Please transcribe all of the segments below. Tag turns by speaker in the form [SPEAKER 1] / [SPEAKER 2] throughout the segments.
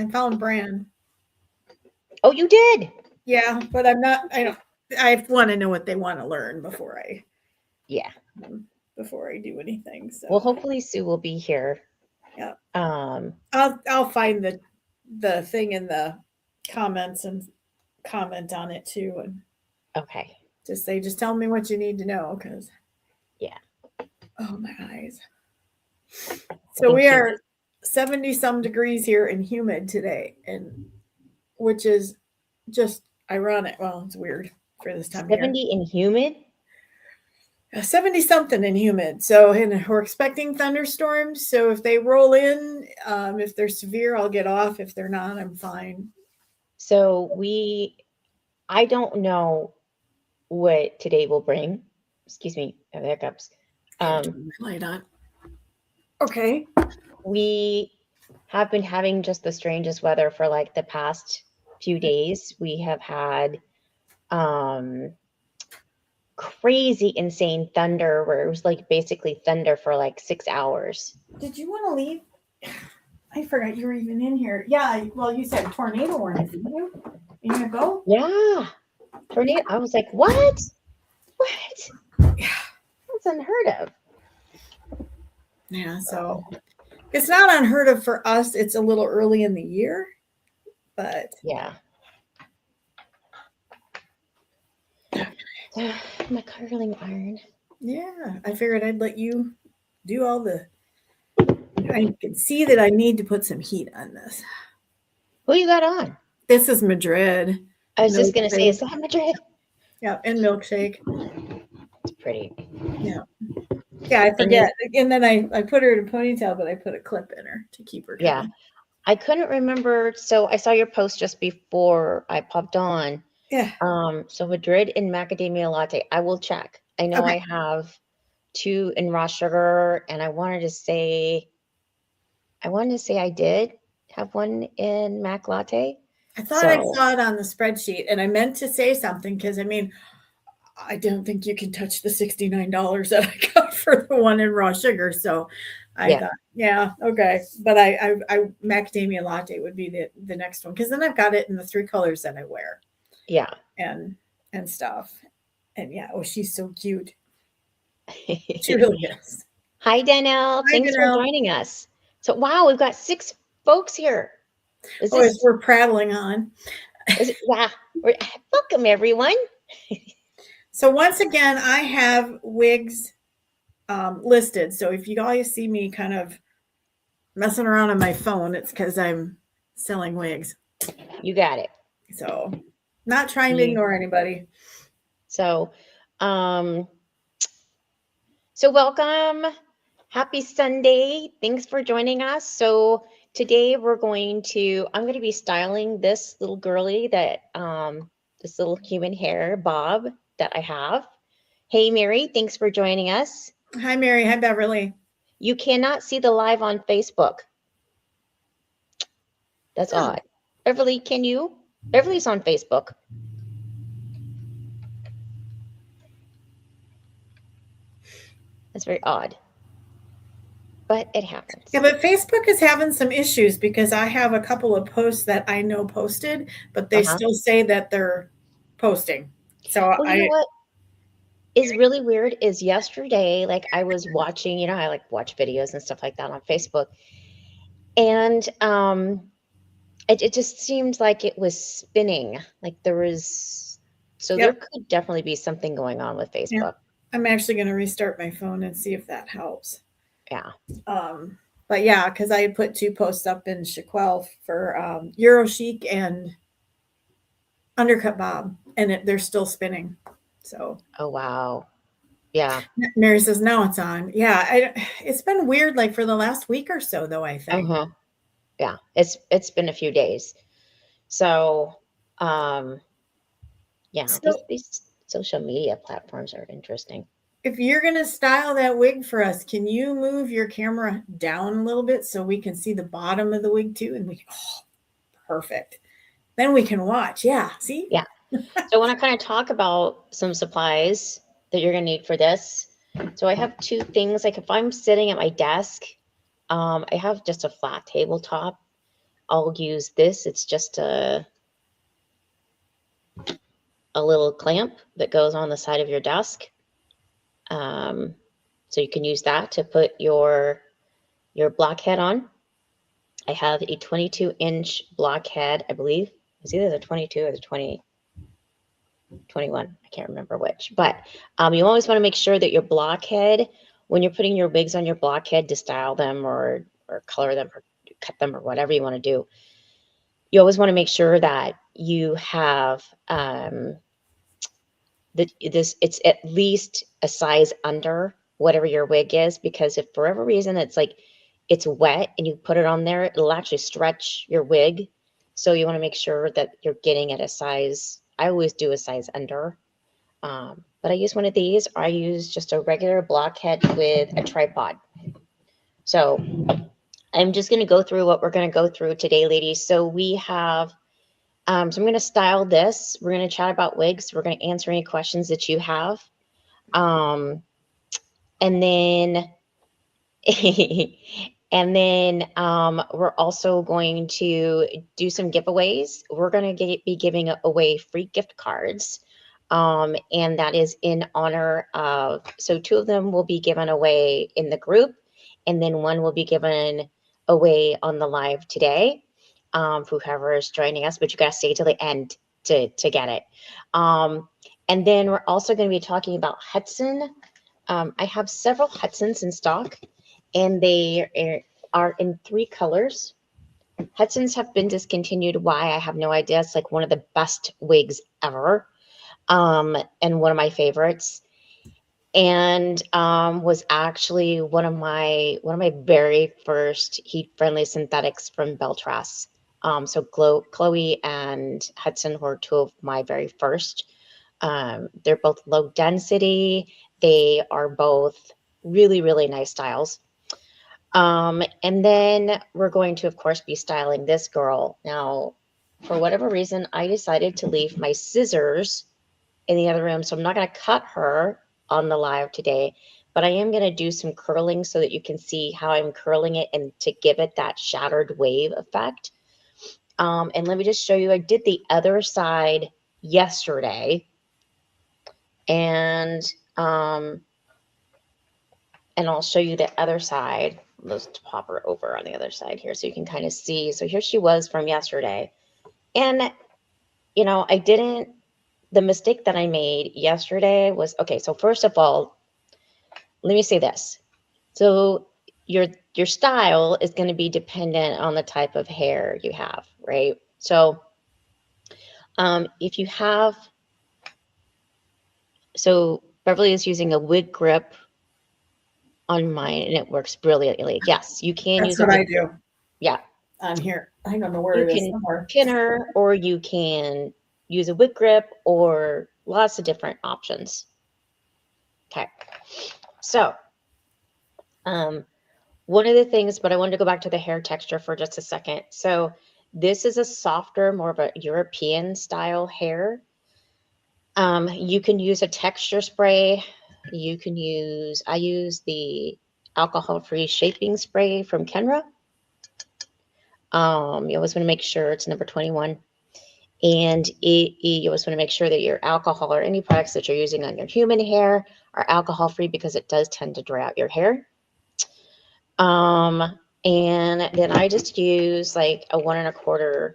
[SPEAKER 1] I found Bran.
[SPEAKER 2] Oh, you did?
[SPEAKER 1] Yeah, but I'm not. I want to know what they want to learn
[SPEAKER 2] Yeah.
[SPEAKER 1] Before I do anything. So.
[SPEAKER 2] Well, hopefully Sue will be here.
[SPEAKER 1] Yeah.
[SPEAKER 2] Um.
[SPEAKER 1] I'll find the thing in the comments and comment on it too, and
[SPEAKER 2] Okay.
[SPEAKER 1] just tell me what you need to know, because
[SPEAKER 2] Yeah.
[SPEAKER 1] oh my eyes.
[SPEAKER 2] I
[SPEAKER 1] So
[SPEAKER 2] think
[SPEAKER 1] we
[SPEAKER 2] she
[SPEAKER 1] are
[SPEAKER 2] was
[SPEAKER 1] 70 some degrees here and humid today, and which is just ironic. Well, it's weird for this time of year.
[SPEAKER 2] 70 and humid.
[SPEAKER 1] 70 something and humid. So, and we're expecting thunderstorms. So if they roll in, if they're severe, I'll get off. If they're not, I'm fine.
[SPEAKER 2] So I don't know what today will bring. Excuse me, I have hiccups.
[SPEAKER 1] I have to turn my light on. Okay.
[SPEAKER 2] We have been having just the strangest weather for like the past few days. We have had crazy insane thunder where it was like basically thunder for like 6 hours.
[SPEAKER 1] Did you want to leave? I forgot you were even in here. Yeah, well, you said tornado warning, didn't you? You gonna go?
[SPEAKER 2] Yeah. Tornado. I was like, what? What?
[SPEAKER 1] Yeah.
[SPEAKER 2] That's unheard of.
[SPEAKER 1] Yeah, so it's not unheard of for us. It's a little early in the year, but
[SPEAKER 2] yeah. My curling iron.
[SPEAKER 1] Yeah, I figured I'd let you do all the. I can see that I need to put some heat on this.
[SPEAKER 2] Who you got on?
[SPEAKER 1] This is Madrid.
[SPEAKER 2] I was just gonna say, is that Madrid?
[SPEAKER 1] Yeah, and milkshake.
[SPEAKER 2] It's pretty.
[SPEAKER 1] Yeah. Yeah, I forget. And then I put her in a ponytail, but I put a clip in her to keep her calm.
[SPEAKER 2] Yeah. I couldn't remember. So I saw your post just before I popped on.
[SPEAKER 1] Yeah.
[SPEAKER 2] So Madrid and macadamia latte. I will check. I know I have 2 in raw sugar, and I wanted to say I did have 1 in mac latte.
[SPEAKER 1] I thought I saw it on the spreadsheet, and I meant to say something because I mean, I don't think you can touch the $69 that I got for the 1 in raw sugar. So I thought, yeah, okay. But I macadamia latte would be the next one, because then I've got it in the 3 colors that I wear.
[SPEAKER 2] Yeah.
[SPEAKER 1] And stuff. And yeah, oh, she's so cute. She really is.
[SPEAKER 2] Hi, Danielle. Thanks for joining us. So, wow, we've got 6 folks here.
[SPEAKER 1] We're prattling on.
[SPEAKER 2] Yeah. Welcome, everyone.
[SPEAKER 1] So once again, I have wigs listed. So if you guys see me kind of messing around on my phone, it's because I'm selling wigs.
[SPEAKER 2] You got it.
[SPEAKER 1] So not trying to ignore anybody.
[SPEAKER 2] So welcome. Happy Sunday. Thanks for joining us. So today I'm going to be styling this little girly that, this little human hair bob that I have. Hey, Mary, thanks for joining us.
[SPEAKER 1] Hi, Mary. Hi, Beverly.
[SPEAKER 2] You cannot see the live on Facebook. That's odd. Beverly, can you? Beverly's on Facebook. That's very odd. But it happens.
[SPEAKER 1] Yeah, but Facebook is having some issues because I have a couple of posts that I know posted, but they still say that they're posting. So
[SPEAKER 2] you know what is really weird is yesterday, like I was watching, I like watch videos and stuff like that on Facebook. And it just seemed like it was spinning. Like there was, there could definitely be something going on with Facebook.
[SPEAKER 1] Yeah. I'm actually going to restart my phone and see if that helps.
[SPEAKER 2] Yeah.
[SPEAKER 1] But yeah, because I put 2 posts up in Shaquelle for Euro Chic and Undercut Bob, and they're still spinning. So.
[SPEAKER 2] Oh wow. Yeah.
[SPEAKER 1] Mary says now it's on. Yeah, it's been weird, like for the last week or so, though. I think.
[SPEAKER 2] Yeah, it's been a few days. So, yeah, these social media platforms are interesting.
[SPEAKER 1] If you're going to style that wig for us, can you move your camera down a little bit so we can see the bottom of the wig too? And perfect. Then we can watch. Yeah. See?
[SPEAKER 2] Yeah. So I want to kind of talk about some supplies that you're going to need for this. So I have 2 things. Like if I'm sitting at my desk, I have just a flat tabletop. I'll use this. It's just a little clamp that goes on the side of your desk. So you can use that to put your blockhead on. I have a 22-inch blockhead, I believe. It's either the 22 or the 21. I can't remember which. But you always want to make sure that your blockhead, when you're putting your wigs on your blockhead to style them or color them or cut them or whatever you want to do, you always want to make sure that you have it's at least a size under whatever your wig is, because if for whatever reason it's wet and you put it on there, it'll actually stretch your wig. So you want to make sure that you're getting at a size. I always do a size under. But I use one of these, or I use just a regular blockhead with a tripod. So I'm just going to go through what we're going to go through today, ladies. So we have, so I'm going to style this. We're going to chat about wigs. We're going to answer any questions that you have. And then, we're also going to do some giveaways. We're going to be giving away free gift cards. And that is in honor of, so 2 of them will be given away in the group, and then 1 will be given away on the live today, whoever is joining us, but you got to stay till the end to get it. And then we're also going to be talking about Hudson. I have several Hudsons in stock, and they are in 3 colors. Hudsons have been discontinued. Why? I have no idea. It's like one of the best wigs ever. And one of my favorites, and was actually one of my very first heat-friendly synthetics from Beltras. So Chloe and Hudson were 2 of my very first. They're both low density. They are both really, really nice styles. And then we're going to, of course, be styling this girl. Now, for whatever reason, I decided to leave my scissors in the other room, so I'm not going to cut her on the live today, but I am going to do some curling so that you can see how I'm curling it and to give it that shattered wave effect. And let me just show you, I did the other side yesterday, and I'll show you the other side. Let's pop her over on the other side here so you can kind of see. So here she was from yesterday, and you know, the mistake that I made yesterday was, okay, so first of all, let me say this. So your style is going to be dependent on the type of hair you have, right? So if you have, so Beverly is using a wig grip on mine and it works brilliantly. Yes, you can use
[SPEAKER 1] That's what I do.
[SPEAKER 2] Grip. Yeah.
[SPEAKER 1] On here. I don't know where it is somewhere.
[SPEAKER 2] You can pin her, or you can use a wig grip, or lots of different options. Okay. So one of the things, but I wanted to go back to the hair texture for just a second. So this is a softer, more of a European style hair. You can use a texture spray. You can use, I use the alcohol-free shaping spray from Kenra. You always want to make sure it's number 21. And you always want to make sure that your alcohol or any products that you're using on your human hair are alcohol-free, because it does tend to dry out your hair. And then I just use like a 1 1/4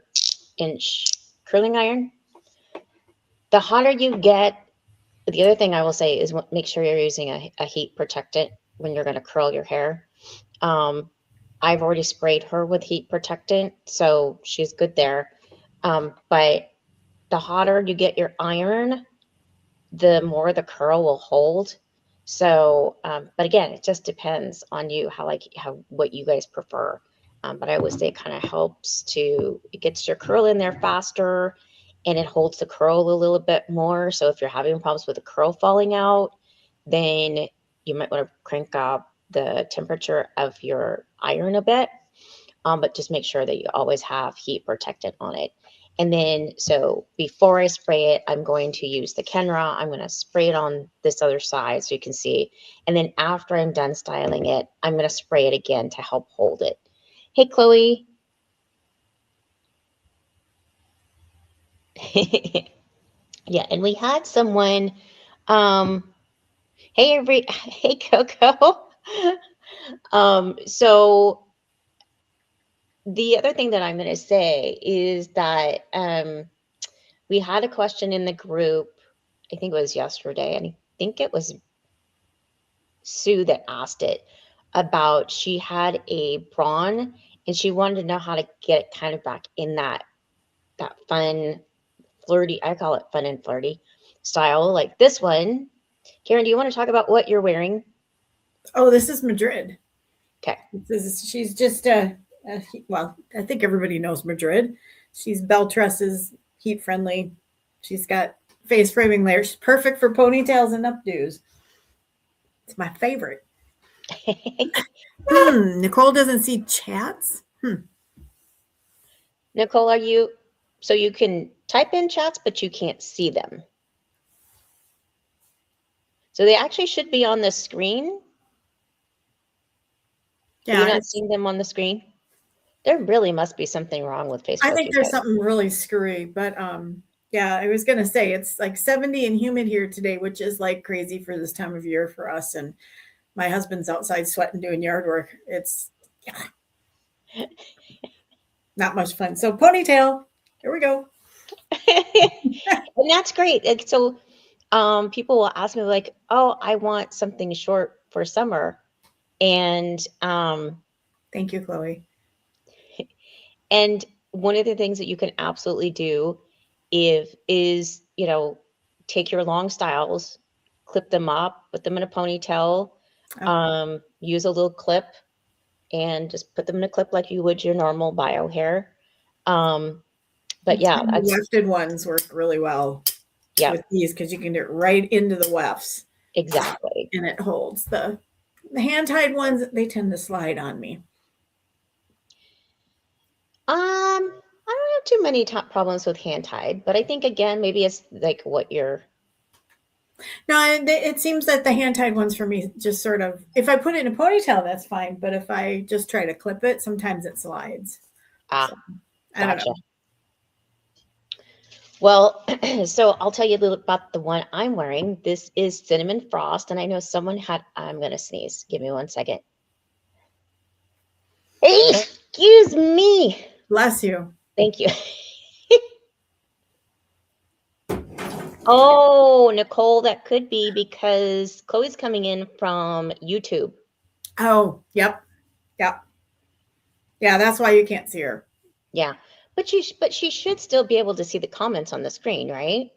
[SPEAKER 2] inch curling iron. The hotter you get, the other thing I will say is make sure you're using a heat protectant when you're going to curl your hair. I've already sprayed her with heat protectant, so she's good there. But the hotter you get your iron, the more the curl will hold. So, but again, it just depends on you, what you guys prefer. But I always say it kind of helps it gets your curl in there faster, and it holds the curl a little bit more. So if you're having problems with the curl falling out, then you might want to crank up the temperature of your iron a bit. But just make sure that you always have heat protectant on it. And then, so before I spray it, I'm going to use the Kenra. I'm going to spray it on this other side so you can see. And then after I'm done styling it, I'm going to spray it again to help hold it. Hey, Chloe. Yeah, and we had someone, um, hey Coco. So the other thing that I'm going to say is that we had a question in the group, I think it was yesterday, and I think it was Sue that asked it about she had a prawn and she wanted to know how to get it kind of back in that fun, flirty, I call it fun and flirty style, like this one. Karen, do you want to talk about what you're wearing?
[SPEAKER 1] Oh, this is Madrid.
[SPEAKER 2] Okay.
[SPEAKER 1] She's just well, I think everybody knows Madrid. She's bell tresses, heat friendly. She's got face framing layers. Perfect for ponytails and updos. It's my favorite. Nicole doesn't see chats.
[SPEAKER 2] Nicole, are you, so you can type in chats, but you can't see them. So they actually should be on the screen.
[SPEAKER 1] Yeah,
[SPEAKER 2] You're not seeing them on the screen? There really must be something wrong with Facebook.
[SPEAKER 1] I think there's something really screwy, but yeah, I was gonna say it's like 70 and humid here today, which is like crazy for this time of year for us. And my husband's outside sweating doing yard work. It's not much fun. So ponytail, here we go.
[SPEAKER 2] And that's great. Like, so people will ask me like, oh, I want something short for summer. And
[SPEAKER 1] thank you, Chloe.
[SPEAKER 2] And one of the things that you can absolutely do is, you know, take your long styles, clip them up, put them in a ponytail, use a little clip and just put them in a clip like you would your normal bio hair. But yeah,
[SPEAKER 1] the wefted ones work really well.
[SPEAKER 2] Yeah,
[SPEAKER 1] with these because you can get right into the wefts.
[SPEAKER 2] Exactly.
[SPEAKER 1] And it holds. The hand tied ones, they tend to slide on me.
[SPEAKER 2] I don't have too many problems with hand tied, but I think again, maybe it's like what you're.
[SPEAKER 1] No, it seems that the hand tied ones for me just sort of, if I put it in a ponytail, that's fine. But if I just try to clip it, sometimes it slides.
[SPEAKER 2] So,
[SPEAKER 1] I don't know.
[SPEAKER 2] Well, so I'll tell you a little about the one I'm wearing. This is Cinnamon Frost, and I know someone had, I'm going to sneeze. Give me 1 second. Excuse me.
[SPEAKER 1] Bless you.
[SPEAKER 2] Thank you. Oh, Nicole, that could be because Chloe's coming in from YouTube.
[SPEAKER 1] Oh, yep. Yep. Yeah, that's why you can't see her.
[SPEAKER 2] Yeah. But she should still be able to see the comments on the screen, right?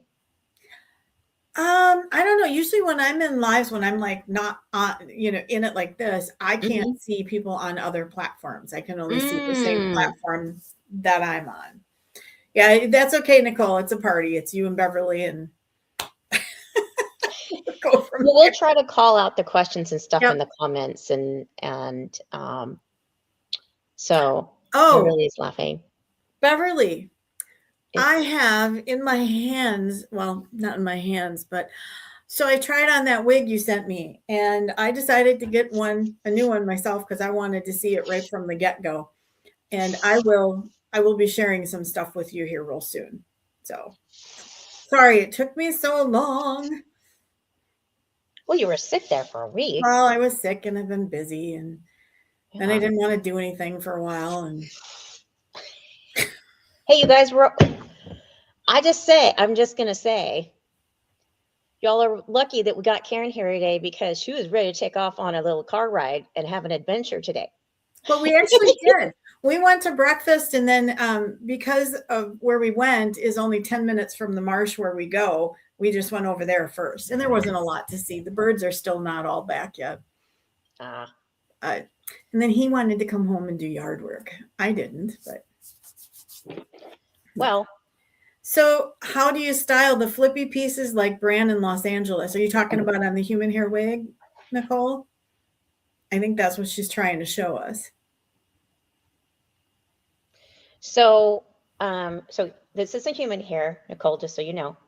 [SPEAKER 1] I don't know. Usually when I'm in lives, when I'm like not on, in it like this, I can't see people on other platforms. I can only see the same platform that I'm on. Yeah, that's okay, Nicole. It's a party. It's you and Beverly, and
[SPEAKER 2] we'll try to call out the questions and stuff in the comments, and so Beverly's laughing.
[SPEAKER 1] Beverly, I have in my hands, well, not in my hands, but so I tried on that wig you sent me, and I decided to get a new one myself because I wanted to see it right from the get-go. And I will be sharing some stuff with you here real soon. So sorry it took me so long.
[SPEAKER 2] Well, you were sick there for a week.
[SPEAKER 1] Well, I was sick and I've been busy, and then I didn't want to do anything for a while. And
[SPEAKER 2] hey, you guys, I'm just gonna say, y'all are lucky that we got Karen here today because she was ready to take off on a little car ride and have an adventure today.
[SPEAKER 1] But we actually did. We went to breakfast, and then because of where we went is only 10 minutes from the marsh where we go, we just went over there first. And there wasn't a lot to see. The birds are still not all back yet. And then he wanted to come home and do yard work. I didn't, but.
[SPEAKER 2] Well.
[SPEAKER 1] So how do you style the flippy pieces like Brand in Los Angeles? Are you talking about on the human hair wig, Nicole? I think that's what she's trying to show us.
[SPEAKER 2] So, so this isn't human hair, Nicole, just so you know.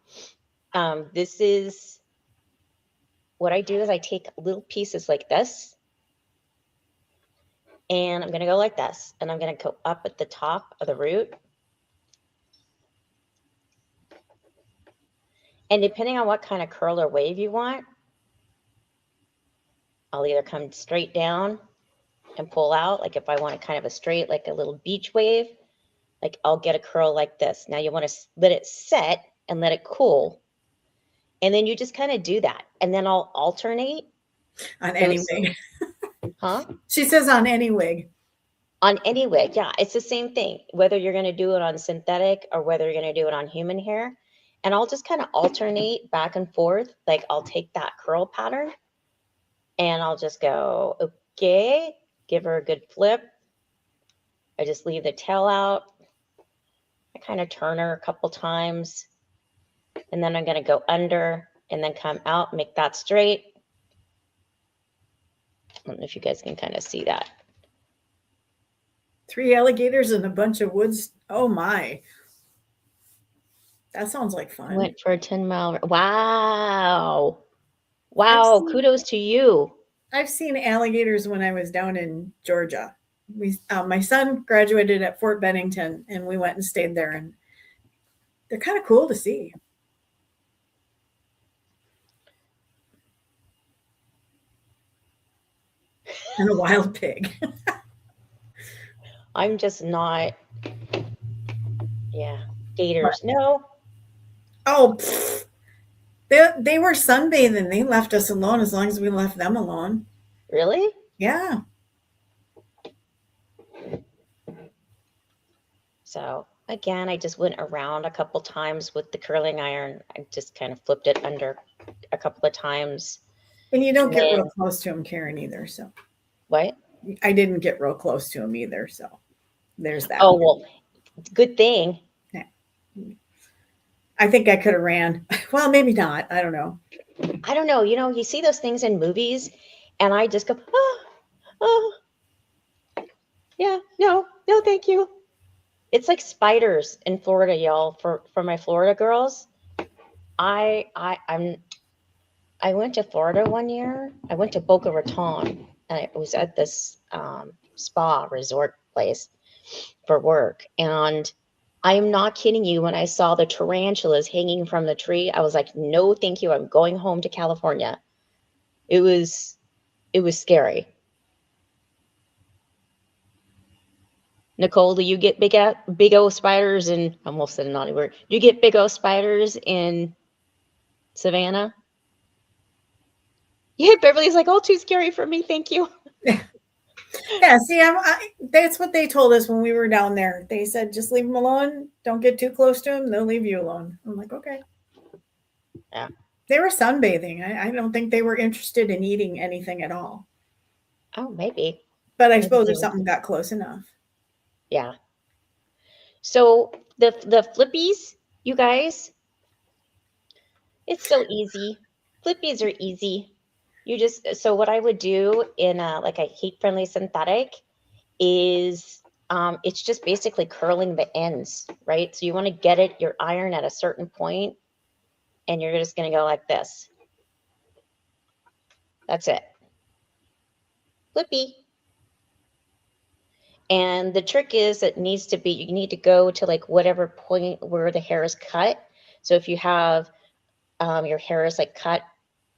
[SPEAKER 2] This is, what I do is I take little pieces like this, and I'm going to go like this, and I'm going to go up at the top of the root. And depending on what kind of curl or wave you want, I'll either come straight down and pull out. Like if I want kind of a straight, like a little beach wave, like I'll get a curl like this. Now you want to let it set and let it cool. And then you just kind of do that. And then I'll alternate.
[SPEAKER 1] On any wig.
[SPEAKER 2] Huh?
[SPEAKER 1] She says on any wig.
[SPEAKER 2] On any wig, yeah. It's the same thing, whether you're going to do it on synthetic or whether you're going to do it on human hair. And I'll just kind of alternate back and forth. Like I'll take that curl pattern and I'll just go, okay, give her a good flip. I just leave the tail out. I kind of turn her a couple times. And then I'm going to go under and then come out, make that straight. I don't know if you guys can kind of see that.
[SPEAKER 1] 3 alligators and a bunch of woods. Oh my. That sounds like fun.
[SPEAKER 2] Went for a 10-mile. Wow. Wow. Kudos to you.
[SPEAKER 1] I've seen alligators when I was down in Georgia. My son graduated at Fort Bennington and we went and stayed there, and they're kind of cool to see. And a wild pig.
[SPEAKER 2] I'm just not. Yeah. Gators. No.
[SPEAKER 1] Oh, they were sunbathing. They left us alone as long as we left them alone.
[SPEAKER 2] Really?
[SPEAKER 1] Yeah.
[SPEAKER 2] So again, I just went around a couple times with the curling iron. I just kind of flipped it under a couple of times.
[SPEAKER 1] And you don't get real close to him, Karen, either. So
[SPEAKER 2] what?
[SPEAKER 1] I didn't get real close to him either. So there's that.
[SPEAKER 2] Oh, well, good thing.
[SPEAKER 1] Yeah. I think I could have ran. Well, maybe not. I don't know.
[SPEAKER 2] I don't know. You know, you see those things in movies and I just go, yeah, no, thank you. It's like spiders in Florida, y'all, for my Florida girls. I went to Florida one year. I went to Boca Raton and I was at this spa resort place for work. And I am not kidding you. When I saw the tarantulas hanging from the tree, I was like, no, thank you. I'm going home to California. It was scary. Nicole, do you get big old spiders in, I almost said a naughty word. Do you get big old spiders in Savannah? Yeah, Beverly's like, oh, too scary for me. Thank you.
[SPEAKER 1] Yeah, see, that's what they told us when we were down there. They said, just leave them alone. Don't get too close to them. They'll leave you alone. I'm like, okay.
[SPEAKER 2] Yeah.
[SPEAKER 1] They were sunbathing. I don't think they were interested in eating anything at all.
[SPEAKER 2] Oh, maybe.
[SPEAKER 1] But I suppose if something got close enough.
[SPEAKER 2] Yeah. So the flippies, you guys, it's so easy. Flippies are easy. You just, so what I would do in like a heat-friendly synthetic is it's just basically curling the ends, right? So you want to get your iron at a certain point, and you're just going to go like this. That's it. Flippy. And the trick is you need to go to like whatever point where the hair is cut. So if you have your hair is like cut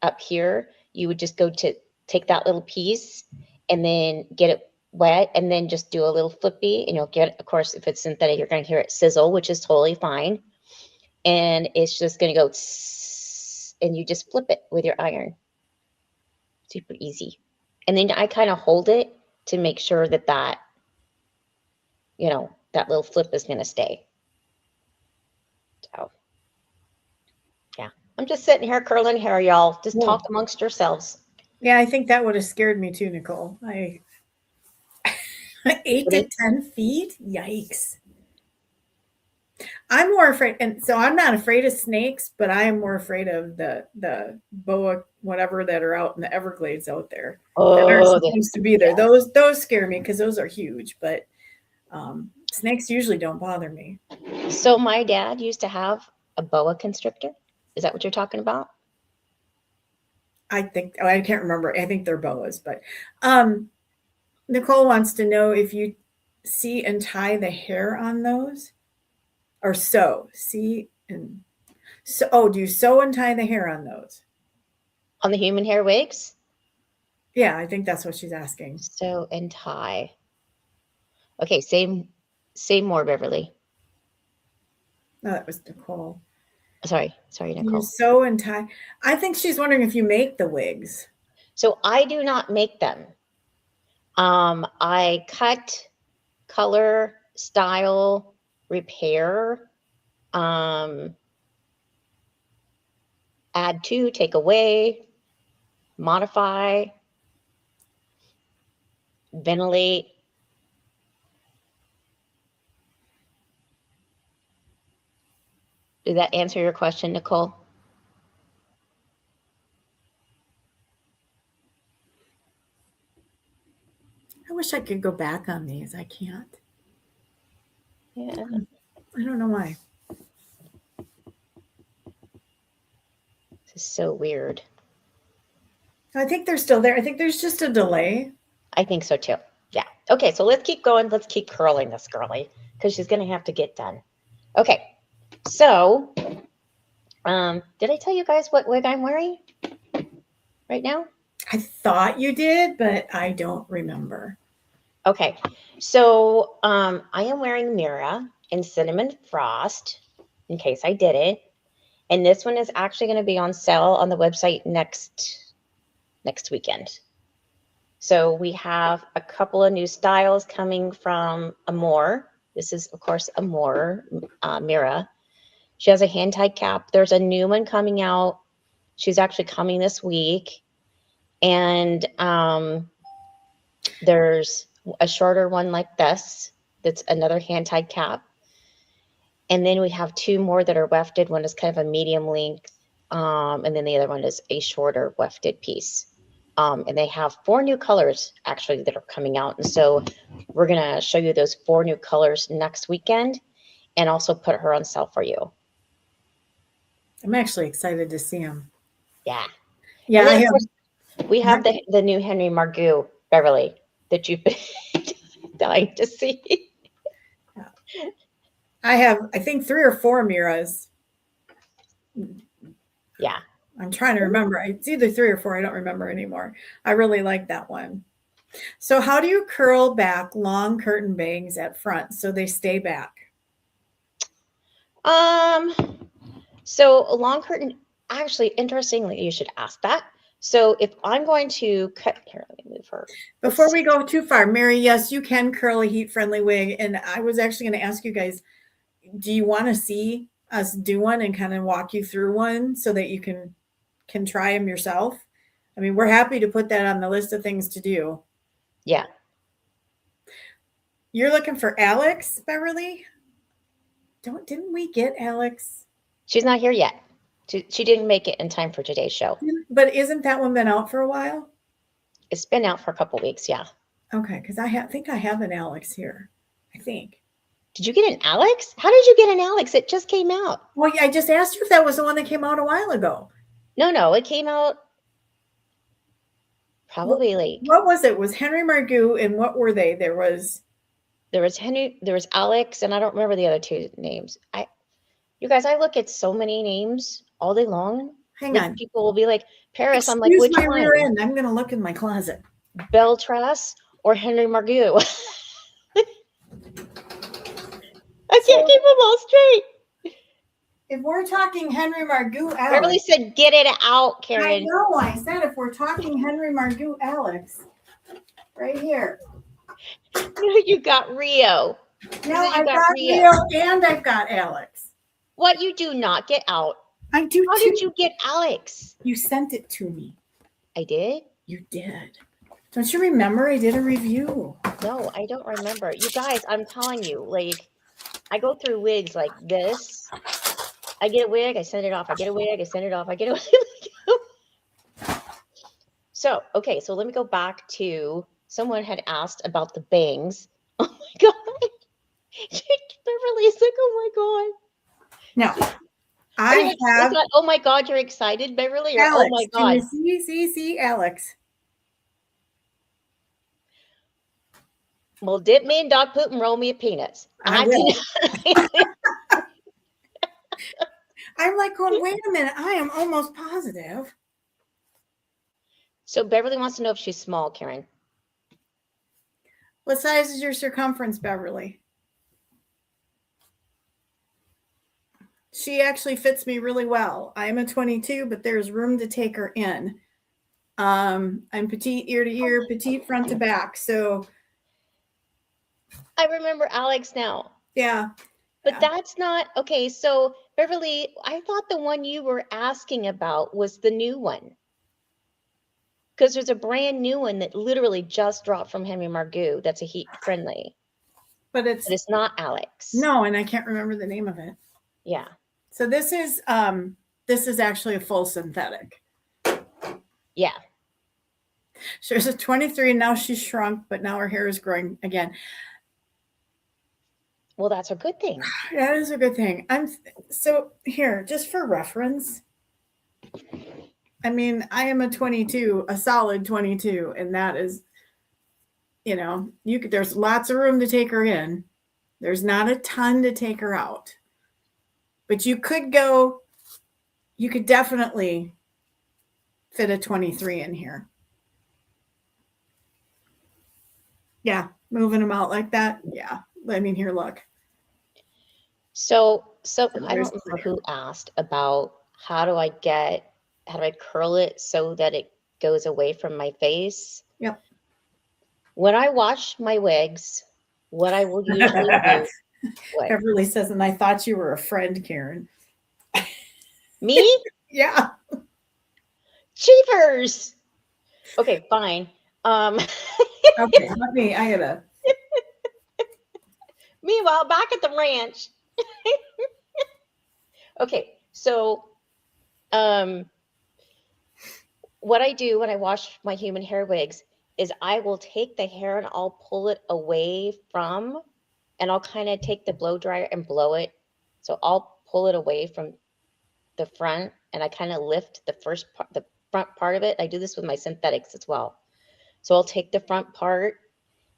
[SPEAKER 2] up here, you would just go to take that little piece and then get it wet and then just do a little flippy, and you'll get, of course, if it's synthetic, you're going to hear it sizzle, which is totally fine. And it's just going to go and you just flip it with your iron. Super easy. And then I kind of hold it to make sure that that little flip is going to stay. So, yeah. I'm just sitting here curling hair, y'all. Just talk amongst yourselves.
[SPEAKER 1] Yeah, I think that would have scared me too, Nicole. 8 to 10 feet? Yikes. I'm more afraid, and so I'm not afraid of snakes, but I am more afraid of the boa, whatever, that are out in the Everglades out there. That are supposed to be there. Yeah. Those scare me because those are huge, but snakes usually don't bother me.
[SPEAKER 2] So my dad used to have a boa constrictor. Is that what you're talking about?
[SPEAKER 1] I can't remember. I think they're boas, but Nicole wants to know if you see and tie the hair on those, or sew. See and So, oh, do you sew and tie the hair on those?
[SPEAKER 2] On the human hair wigs?
[SPEAKER 1] Yeah, I think that's what she's asking.
[SPEAKER 2] Sew and tie. Okay, say more, Beverly.
[SPEAKER 1] No, that was Nicole.
[SPEAKER 2] Sorry,
[SPEAKER 1] You
[SPEAKER 2] Nicole.
[SPEAKER 1] sew and tie. I think she's wondering if you make the wigs.
[SPEAKER 2] So I do not make them. I cut, color, style, repair, add to, take away, modify, ventilate. Did that answer your question, Nicole?
[SPEAKER 1] I wish I could go back on these. I can't.
[SPEAKER 2] Yeah.
[SPEAKER 1] I don't know why.
[SPEAKER 2] This is so weird.
[SPEAKER 1] I think they're still there. I think there's just a delay.
[SPEAKER 2] I think so too. Yeah. Okay, so let's keep going. Let's keep curling this girly because she's going to have to get done. Okay. So, did I tell you guys what wig I'm wearing right now?
[SPEAKER 1] I thought you did, but I don't remember.
[SPEAKER 2] Okay. So, I am wearing Mira in Cinnamon Frost in case I didn't. And this one is actually going to be on sale on the website next weekend. So we have a couple of new styles coming from Amore. This is, of course, Amore Mira. She has a hand-tied cap. There's a new one coming out. She's actually coming this week. And there's a shorter one like this. That's another hand-tied cap. And then we have two more that are wefted. One is kind of a medium length. And then the other one is a shorter wefted piece. And they have 4 new colors actually that are coming out. And so we're going to show you those 4 new colors next weekend and also put her on sale for you.
[SPEAKER 1] I'm actually excited to see them.
[SPEAKER 2] Yeah.
[SPEAKER 1] Yeah, I have.
[SPEAKER 2] We have the new Henry Margaux, Beverly, that you've been dying to see.
[SPEAKER 1] I have, I think 3 or 4 Miras.
[SPEAKER 2] Yeah.
[SPEAKER 1] I'm trying to remember. It's either 3 or 4. I don't remember anymore. I really like that one. So how do you curl back long curtain bangs at front so they stay back?
[SPEAKER 2] So a long curtain, actually, interestingly, you should ask that. So if I'm going to cut, here, let me move her.
[SPEAKER 1] Before we go too far, Mary, yes, you can curl a heat-friendly wig. And I was actually going to ask you guys, do you want to see us do one and kind of walk you through one so that you can try them yourself? I mean, we're happy to put that on the list of things to do.
[SPEAKER 2] Yeah.
[SPEAKER 1] You're looking for Alex, Beverly? Didn't we get Alex?
[SPEAKER 2] She's not here yet. She didn't make it in time for today's show.
[SPEAKER 1] But isn't that one been out for a while?
[SPEAKER 2] It's been out for a couple weeks, yeah.
[SPEAKER 1] Okay, because I think I have an Alex here. I think.
[SPEAKER 2] Did you get an Alex? How did you get an Alex? It just came out.
[SPEAKER 1] Well, yeah, I just asked you if that was the one that came out a while ago.
[SPEAKER 2] No, it came out probably like.
[SPEAKER 1] What was it? Was Henry Margaux and what were they? There was
[SPEAKER 2] Henry, there was Alex, and I don't remember the other 2 names. You guys, I look at so many names all day long.
[SPEAKER 1] Hang on.
[SPEAKER 2] People will be like, Paris.
[SPEAKER 1] Excuse
[SPEAKER 2] I'm like, which
[SPEAKER 1] my
[SPEAKER 2] one?
[SPEAKER 1] rear end. I'm going to look in my closet.
[SPEAKER 2] Beltras or Henry Margaux? I can't keep them all straight.
[SPEAKER 1] If we're talking Henry Margaux, Alex.
[SPEAKER 2] Beverly said, get it out, Karen.
[SPEAKER 1] I know. I said if we're talking Henry Margaux, Alex. Right here.
[SPEAKER 2] You got Rio.
[SPEAKER 1] No, I've got Rio and I've got Alex.
[SPEAKER 2] What you do not get out.
[SPEAKER 1] I do
[SPEAKER 2] How
[SPEAKER 1] too.
[SPEAKER 2] did you get Alex?
[SPEAKER 1] You sent it to me.
[SPEAKER 2] I did?
[SPEAKER 1] You did. Don't you remember? I did a review.
[SPEAKER 2] No, I don't remember. You guys, I'm telling you, like, I go through wigs like this. I get a wig, I send it off. I get a wig, I send it off. I get a wig. So, okay, so let me go back to someone had asked about the bangs. Oh my God. Beverly's like, oh
[SPEAKER 1] No.
[SPEAKER 2] my God.
[SPEAKER 1] I have.
[SPEAKER 2] Not, oh my God, you're excited, Beverly? Or,
[SPEAKER 1] Alex,
[SPEAKER 2] oh my God.
[SPEAKER 1] can you see, Alex?
[SPEAKER 2] Well, dip me in dog poop and roll me a peanuts.
[SPEAKER 1] I will. I'm like going, wait a minute, I am almost positive.
[SPEAKER 2] So Beverly wants to know if she's small, Karen.
[SPEAKER 1] What size is your circumference, Beverly? She actually fits me really well. I'm a 22, but there's room to take her in. I'm petite ear to ear, petite front to back. So
[SPEAKER 2] I remember Alex now.
[SPEAKER 1] yeah.
[SPEAKER 2] But
[SPEAKER 1] Yeah.
[SPEAKER 2] that's not okay. So Beverly, I thought the one you were asking about was the new one. Because there's a brand new one that literally just dropped from Henry Margaux that's a heat friendly.
[SPEAKER 1] But
[SPEAKER 2] But it's not Alex.
[SPEAKER 1] no, and I can't remember the name of it.
[SPEAKER 2] Yeah.
[SPEAKER 1] So this is actually a full synthetic.
[SPEAKER 2] Yeah.
[SPEAKER 1] She was a 23, now she's shrunk, but now her hair is growing again.
[SPEAKER 2] Well, that's a good thing.
[SPEAKER 1] That is a good thing. So here, just for reference, I mean, I am a 22, a solid 22, and that is, there's lots of room to take her in. There's not a ton to take her out. But you could definitely fit a 23 in here. Yeah, moving them out like that. Yeah. I mean, here, look.
[SPEAKER 2] So I don't remember who asked about how do I curl it so that it goes away from my face?
[SPEAKER 1] Yep.
[SPEAKER 2] When I wash my wigs, what I will usually do. What?
[SPEAKER 1] Beverly says, and I thought you were a friend, Karen.
[SPEAKER 2] Me?
[SPEAKER 1] Yeah.
[SPEAKER 2] Cheapers. Okay, fine.
[SPEAKER 1] Okay, I gotta.
[SPEAKER 2] Meanwhile, back at the ranch. Okay, so what I do when I wash my human hair wigs is I will take the hair and I'll pull it away from, and I'll kind of take the blow dryer and blow it. So I'll pull it away from the front and I kind of lift the front part of it. I do this with my synthetics as well. So I'll take the front part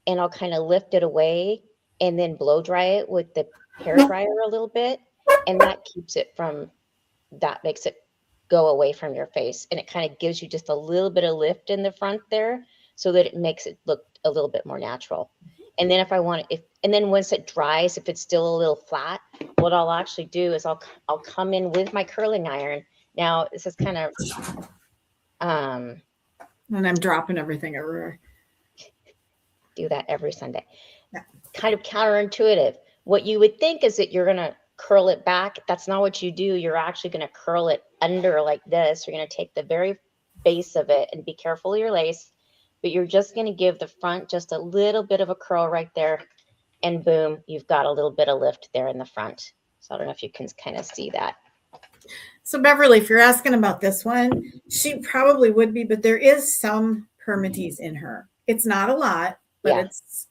[SPEAKER 2] and I'll kind of lift it away and then blow dry it with the hair dryer a little bit. And that makes it go away from your face. And it kind of gives you just a little bit of lift in the front there so that it makes it look a little bit more natural. And then and then once it dries, if it's still a little flat, what I'll actually do is I'll come in with my curling iron. Now this is kind of,
[SPEAKER 1] and I'm dropping everything everywhere.
[SPEAKER 2] Do that every Sunday.
[SPEAKER 1] Yeah.
[SPEAKER 2] Kind of counterintuitive. What you would think is that you're going to curl it back. That's not what you do. You're actually going to curl it under like this. You're going to take the very base of it and be careful of your lace, but you're just going to give the front just a little bit of a curl right there. And boom, you've got a little bit of lift there in the front. So I don't know if you can kind of see that.
[SPEAKER 1] So Beverly, if you're asking about this one, she probably would be, but there is some permatease in her. It's not a lot, but it's,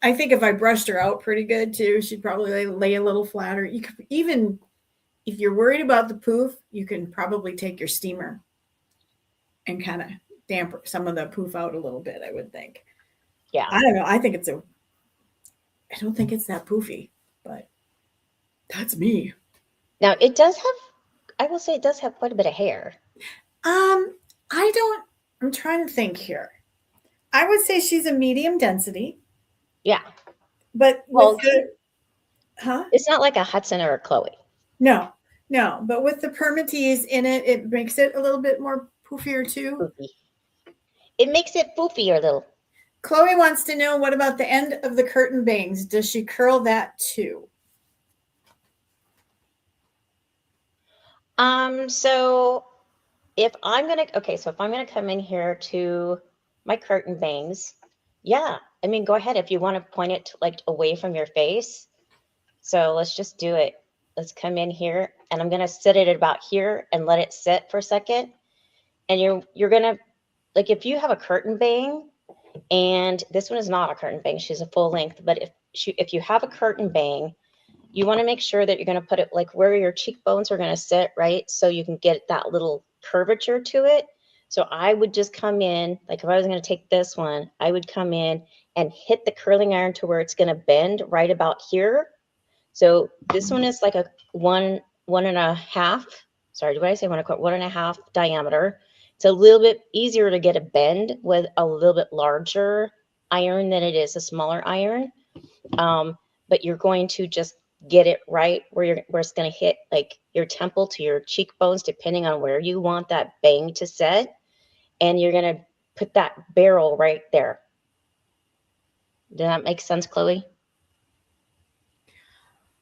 [SPEAKER 1] I think if I brushed her out pretty good too, she'd probably lay a little flatter. You could, even if you're worried about the poof, you can probably take your steamer and kind of dampen some of the poof out a little bit, I would think.
[SPEAKER 2] Yeah.
[SPEAKER 1] I don't know. I don't think it's that poofy, but that's me.
[SPEAKER 2] Now I will say it does have quite a bit of hair.
[SPEAKER 1] I'm trying to think here. I would say she's a medium density.
[SPEAKER 2] Yeah.
[SPEAKER 1] But
[SPEAKER 2] it's not like a Hudson or a Chloe.
[SPEAKER 1] No. But with the permatease in it, it makes it a little bit more poofier too.
[SPEAKER 2] Poofy. It makes it poofier a little.
[SPEAKER 1] Chloe wants to know, what about the end of the curtain bangs? Does she curl that too?
[SPEAKER 2] So if I'm going to come in here to my curtain bangs, yeah, I mean, go ahead if you want to point it like away from your face. So let's just do it. Let's come in here and I'm going to sit it about here and let it sit for a second. And you're going to, like, if you have a curtain bang, and this one is not a curtain bang, she's a full length, but if you have a curtain bang, you want to make sure that you're going to put it like where your cheekbones are going to sit, right? So you can get that little curvature to it. So I would just come in, like if I was going to take this one, I would come in and hit the curling iron to where it's going to bend right about here. So this one is like a one and a half. Sorry, did I say 1.25 diameter? It's a little bit easier to get a bend with a little bit larger iron than it is a smaller iron. But you're going to just get it right where it's going to hit like your temple to your cheekbones, depending on where you want that bang to set. And you're going to put that barrel right there. Does that make sense, Chloe?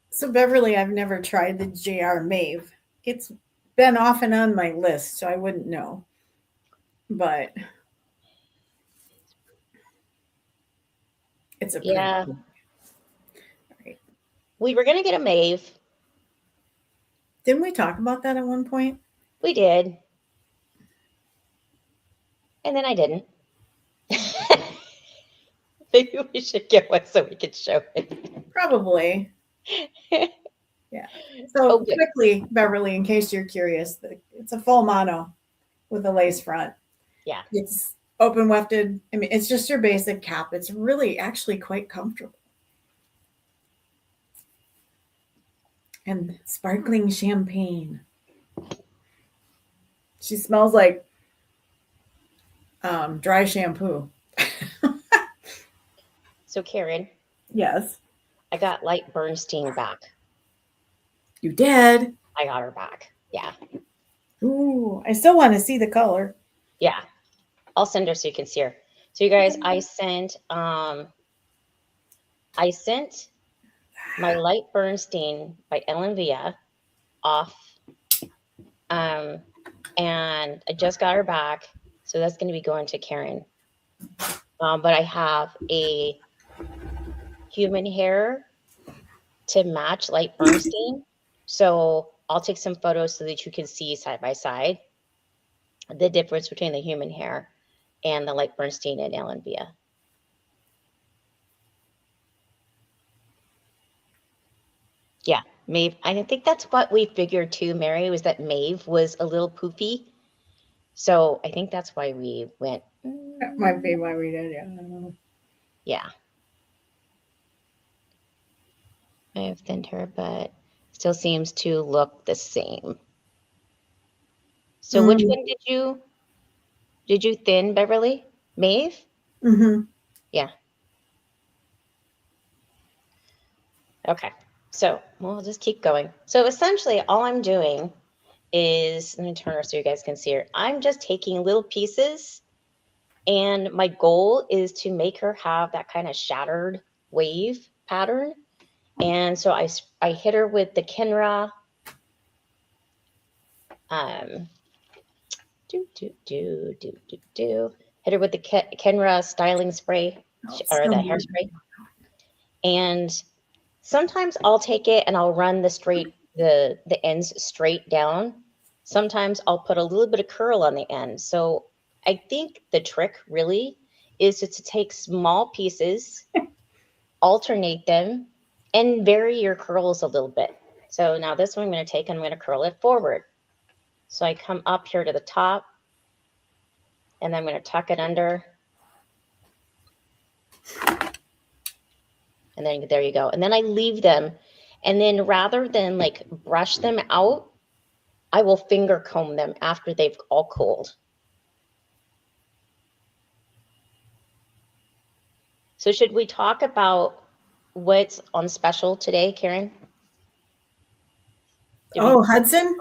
[SPEAKER 1] So Beverly, I've never tried the JR Mave. It's been off and on my list, so I wouldn't know. But it's a
[SPEAKER 2] Yeah.
[SPEAKER 1] Right.
[SPEAKER 2] We were going to get a Mave.
[SPEAKER 1] Didn't we talk about that at one point?
[SPEAKER 2] We did. And then I didn't. Maybe we should get one so we can show it.
[SPEAKER 1] Probably. Yeah. So
[SPEAKER 2] Oh, good.
[SPEAKER 1] quickly, Beverly, in case you're curious, it's a full mono with a lace front.
[SPEAKER 2] Yeah.
[SPEAKER 1] It's open wefted. I mean, it's just your basic cap. It's really actually quite comfortable. And sparkling champagne. She smells like dry shampoo.
[SPEAKER 2] So Karen,
[SPEAKER 1] Yes.
[SPEAKER 2] I got Light Bernstein back.
[SPEAKER 1] You did?
[SPEAKER 2] I got her back. Yeah.
[SPEAKER 1] Ooh, I still want to see the color.
[SPEAKER 2] Yeah. I'll send her so you can see her. So you guys, I sent my Light Bernstein by Ellen Via off. And I just got her back. So that's going to be going to Karen. But I have a human hair to match Light Bernstein. So I'll take some photos so that you can see side by side the difference between the human hair and the Light Bernstein and Ellen Via. Yeah, Maeve. I think that's what we figured too, Mary, was that Maeve was a little poofy. So I think that's why we went.
[SPEAKER 1] That might be why we did, yeah.
[SPEAKER 2] Yeah. I have thinned her, but still seems to look the same. So which one did you thin, Beverly? Maeve?
[SPEAKER 1] Mm-hmm.
[SPEAKER 2] Yeah. Okay. So we'll just keep going. So essentially all I'm doing is, let me turn her so you guys can see her. I'm just taking little pieces, and my goal is to make her have that kind of shattered wave pattern. And so I hit her with the Kenra hit her with the Kenra styling spray or the hairspray. And sometimes I'll take it and I'll run the ends straight down. Sometimes I'll put a little bit of curl on the end. So I think the trick really is to take small pieces, alternate them, and vary your curls a little bit. So now this one I'm going to take and I'm going to curl it forward. So I come up here to the top, and then I'm going to tuck it under. And then there you go. And then I leave them. And then rather than like brush them out, I will finger comb them after they've all cooled. So should we talk about what's on special today, Karen?
[SPEAKER 1] Oh, Hudson?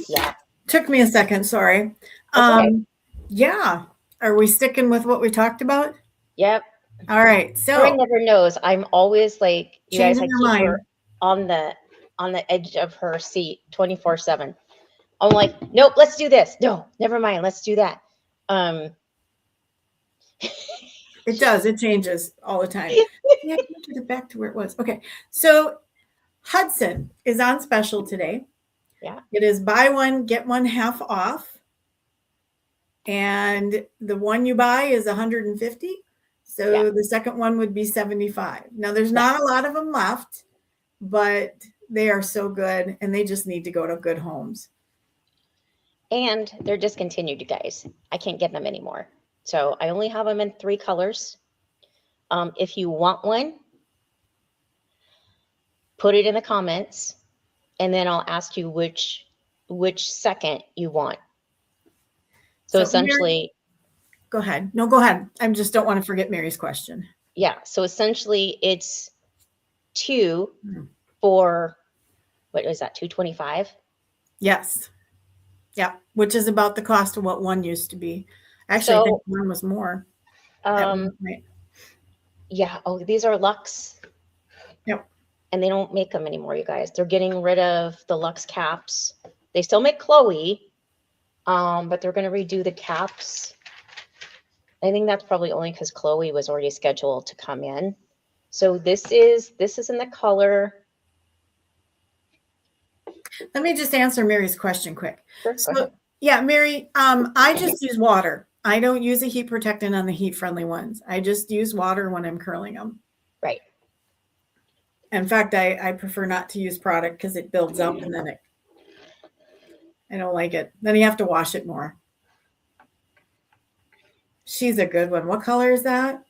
[SPEAKER 2] Yeah.
[SPEAKER 1] Took me a second, sorry.
[SPEAKER 2] Okay.
[SPEAKER 1] Yeah. Are we sticking with what we talked about?
[SPEAKER 2] Yep.
[SPEAKER 1] All right. So
[SPEAKER 2] Karen never knows. I'm always like, you guys, I keep her on the edge of her seat 24/7. I'm like, nope, let's do this. No, never mind. Let's do that.
[SPEAKER 1] It does. It changes all the time. Yeah, I can get it back to where it was. Okay. So Hudson is on special today.
[SPEAKER 2] Yeah.
[SPEAKER 1] It is buy one, get one half off. And the one you buy is 150. So the second one would be 75. Now there's not a lot of them left, but they are so good and they just need to go to good homes.
[SPEAKER 2] And they're discontinued, you guys. I can't get them anymore. So I only have them in 3 colors. If you want one, put it in the comments, and then I'll ask you which second you want. So essentially,
[SPEAKER 1] go ahead. No, go ahead. I just don't want to forget Mary's question.
[SPEAKER 2] yeah. So essentially, it's 2 for, what is that, $225?
[SPEAKER 1] Yes. Yeah, which is about the cost of what one used to be. Actually, I think one was more.
[SPEAKER 2] Yeah. Oh, these are Luxe.
[SPEAKER 1] Yep.
[SPEAKER 2] And they don't make them anymore, you guys. They're getting rid of the Luxe caps. They still make Chloe, but they're going to redo the caps. I think that's probably only because Chloe was already scheduled to come in. So this is in the color.
[SPEAKER 1] Let me just answer Mary's question quick.
[SPEAKER 2] Sure,
[SPEAKER 1] so, yeah, Mary, I just use water. I don't use a heat protectant on the heat-friendly ones. I just use water when I'm curling them.
[SPEAKER 2] Right.
[SPEAKER 1] In fact, I prefer not to use product because it builds up and then I don't like it. Then you have to wash it more. She's a good one. What color is that?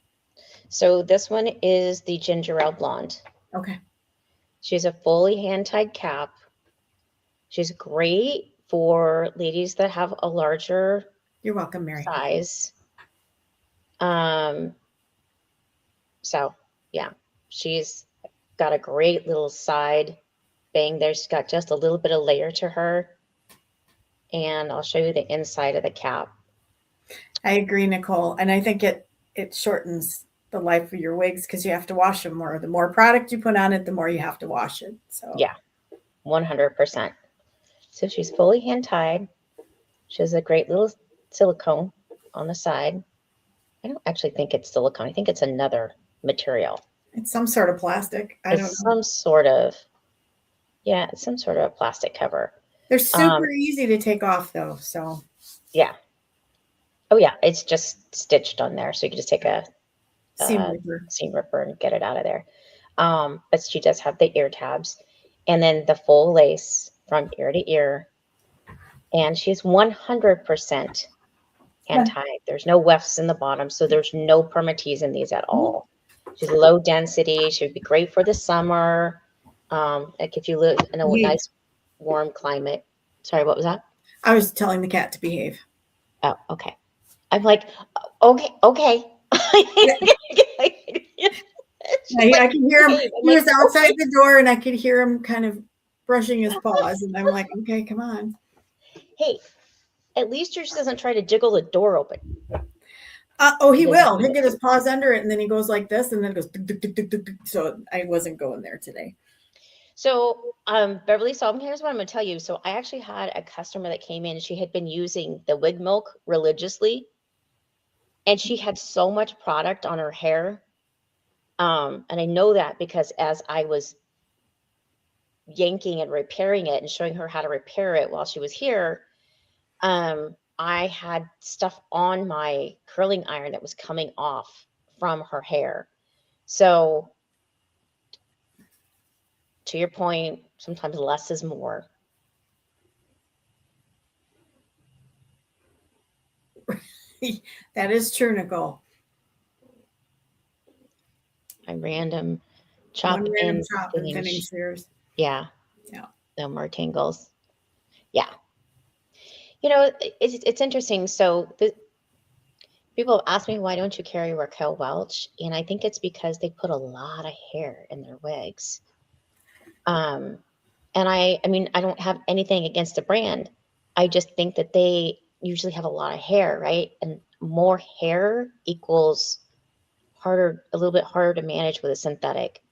[SPEAKER 2] So this one is the Ginger Ale Blonde.
[SPEAKER 1] Okay.
[SPEAKER 2] She's a fully hand-tied cap. She's great for ladies that have a larger
[SPEAKER 1] You're welcome, Mary.
[SPEAKER 2] size. So yeah, she's got a great little side bang there. She's got just a little bit of layer to her. And I'll show you the inside of the cap.
[SPEAKER 1] I agree, Nicole. And I think it shortens the life of your wigs because you have to wash them more. The more product you put on it, the more you have to wash it. So
[SPEAKER 2] yeah, 100%. So she's fully hand tied. She has a great little silicone on the side. I don't actually think it's silicone. I think it's another material.
[SPEAKER 1] It's some sort of plastic.
[SPEAKER 2] It's some sort of plastic cover.
[SPEAKER 1] They're super easy to take off though. So
[SPEAKER 2] yeah. Oh yeah, it's just stitched on there. So you can just take a seam ripper and get it out of there. But she does have the ear tabs and then the full lace from ear to ear. And she's 100% hand tied. There's no wefts in the bottom. So there's no permatease in these at all. She's low density. She would be great for the summer. Like if you live in a nice warm climate. Sorry, what was that?
[SPEAKER 1] I was telling the cat to behave.
[SPEAKER 2] Oh, okay. I'm like, okay.
[SPEAKER 1] I can hear him. He was outside the door and I could hear him kind of brushing his paws. And I'm like, okay, come on.
[SPEAKER 2] Hey, at least yours doesn't try to jiggle the door open.
[SPEAKER 1] He will. He'll get his paws under it and then he goes like this and then it goes. So I wasn't going there today.
[SPEAKER 2] So Beverly, so here's what I'm going to tell you. So I actually had a customer that came in. She had been using the wig milk religiously. And she had so much product on her hair. And I know that because as I was yanking and repairing it and showing her how to repair it while she was here, I had stuff on my curling iron that was coming off from her hair. So to your point, sometimes less is more.
[SPEAKER 1] That is true, Nicole.
[SPEAKER 2] A random chop and
[SPEAKER 1] thinning shears.
[SPEAKER 2] Yeah. No more tangles. Yeah. You know, it's interesting. So people ask me, why don't you carry Raquel Welch? And I think it's because they put a lot of hair in their wigs. And I mean, I don't have anything against the brand. I just think that they usually have a lot of hair, right? And more hair equals a little bit harder to manage with a synthetic.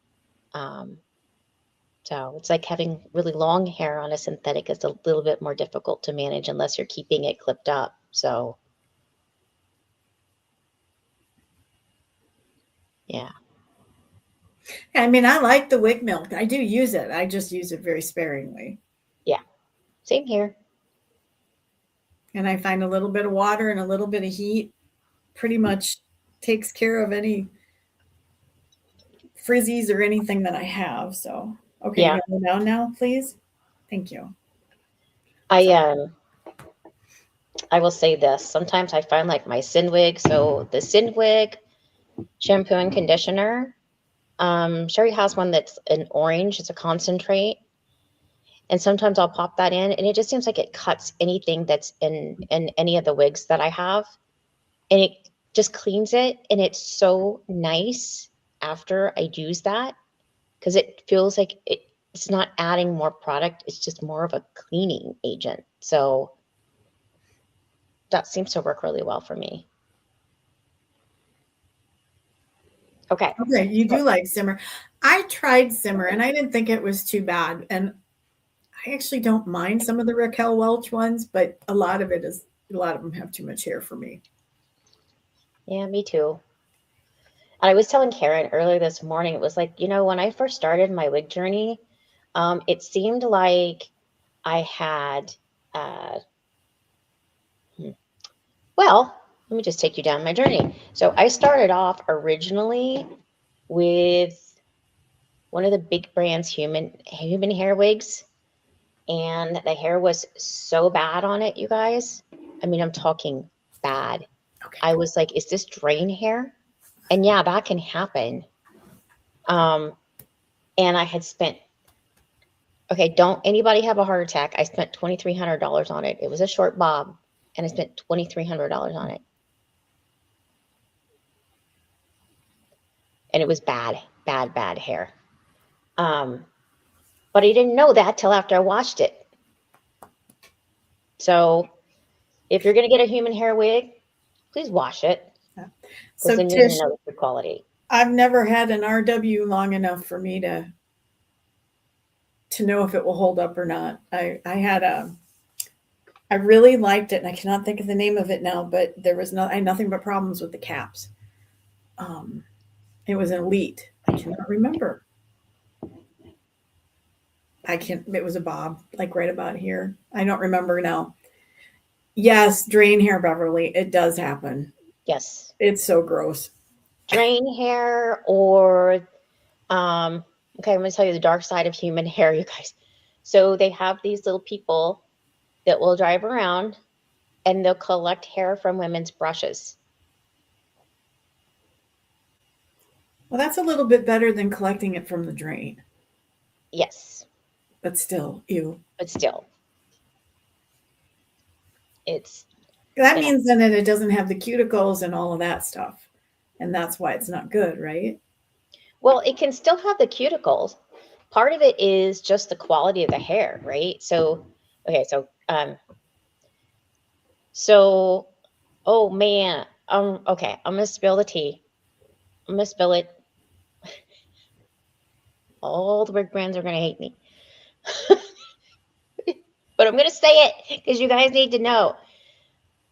[SPEAKER 2] So it's like having really long hair on a synthetic is a little bit more difficult to manage unless you're keeping it clipped up. So yeah.
[SPEAKER 1] I mean, I like the wig milk. I do use it. I just use it very sparingly.
[SPEAKER 2] Yeah. Same here.
[SPEAKER 1] And I find a little bit of water and a little bit of heat pretty much takes care of any frizzies or anything that I have. So, okay,
[SPEAKER 2] yeah.
[SPEAKER 1] Go down now, please. Thank you.
[SPEAKER 2] I will say this. Sometimes I find like my Sinwig. So the Sinwig shampoo and conditioner Sherry has one that's an orange. It's a concentrate. And sometimes I'll pop that in, and it just seems like it cuts anything that's in any of the wigs that I have. And it just cleans it. And it's so nice after I use that, because it feels like it's not adding more product. It's just more of a cleaning agent. So that seems to work really well for me. Okay.
[SPEAKER 1] Okay, you do like Simmer. I tried Simmer and I didn't think it was too bad. And I actually don't mind some of the Raquel Welch ones, but a lot of them have too much hair for me.
[SPEAKER 2] Yeah, me too. I was telling Karen earlier this morning, it was like, when I first started my wig journey, it seemed like I had, well, let me just take you down my journey. So I started off originally with one of the big brands, human hair wigs. And the hair was so bad on it, you guys. I mean, I'm talking bad.
[SPEAKER 1] Okay.
[SPEAKER 2] I was like, is this drain hair? And yeah, that can happen. And I had spent, okay, don't anybody have a heart attack. I spent $2,300 on it. It was a short bob, and I spent $2,300 on it. And it was bad, bad, bad hair. But I didn't know that till after I washed it. So if you're going to get a human hair wig, please wash it.
[SPEAKER 1] Yeah.
[SPEAKER 2] So then you're going to know the good quality.
[SPEAKER 1] I've never had an RW long enough for me to know if it will hold up or not. I really liked it, and I cannot think of the name of it now, but I had nothing but problems with the caps. It was an Elite. I cannot remember. It was a bob, like right about here. I don't remember now. Yes, drain hair, Beverly. It does happen.
[SPEAKER 2] Yes.
[SPEAKER 1] It's so gross.
[SPEAKER 2] Drain hair or, okay, I'm going to tell you the dark side of human hair, you guys. So they have these little people that will drive around and they'll collect hair from women's brushes.
[SPEAKER 1] Well, that's a little bit better than collecting it from the drain.
[SPEAKER 2] Yes.
[SPEAKER 1] But still, ew.
[SPEAKER 2] But still.
[SPEAKER 1] That means then that it doesn't have the cuticles and all of that stuff. And that's why it's not good, right?
[SPEAKER 2] Well, it can still have the cuticles. Part of it is just the quality of the hair, right? So, okay, oh man, okay, I'm gonna spill the tea. I'm gonna spill it. All the wig brands are gonna hate me. But I'm gonna say it because you guys need to know.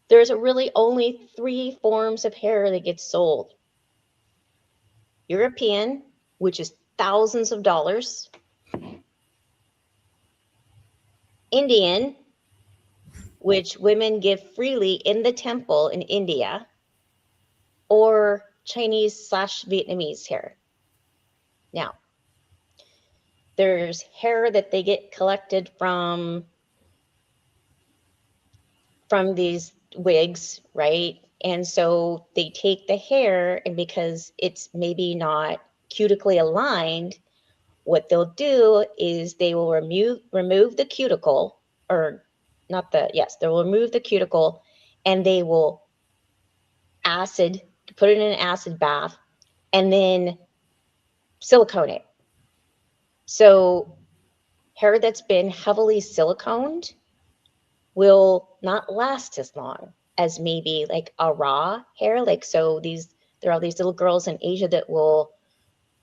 [SPEAKER 2] There's really only 3 forms of hair that get sold. European, which is thousands of dollars. Indian, which women give freely in the temple in India. Or Chinese/Vietnamese hair. Now, there's hair that they get collected from these wigs, right? And so they take the hair, and because it's maybe not cutically aligned, what they'll do is they will remove the cuticle, or not the, yes, they'll remove the cuticle, and they will put it in an acid bath, and then silicone it. So hair that's been heavily siliconed will not last as long as maybe like a raw hair. Like, so there are these little girls in Asia that will,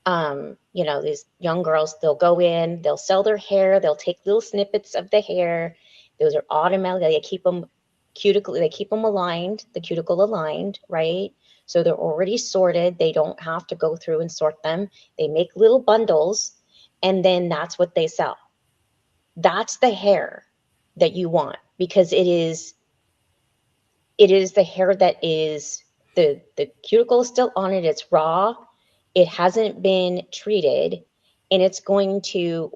[SPEAKER 2] these young girls, they'll go in, they'll sell their hair, they'll take little snippets of the hair. Those are automatic. They keep them aligned, the cuticle aligned, right? So they're already sorted. They don't have to go through and sort them. They make little bundles, and then that's what they sell. That's the hair that you want, because it is the hair that is the cuticle is still on it. It's raw. It hasn't been treated, and it's going to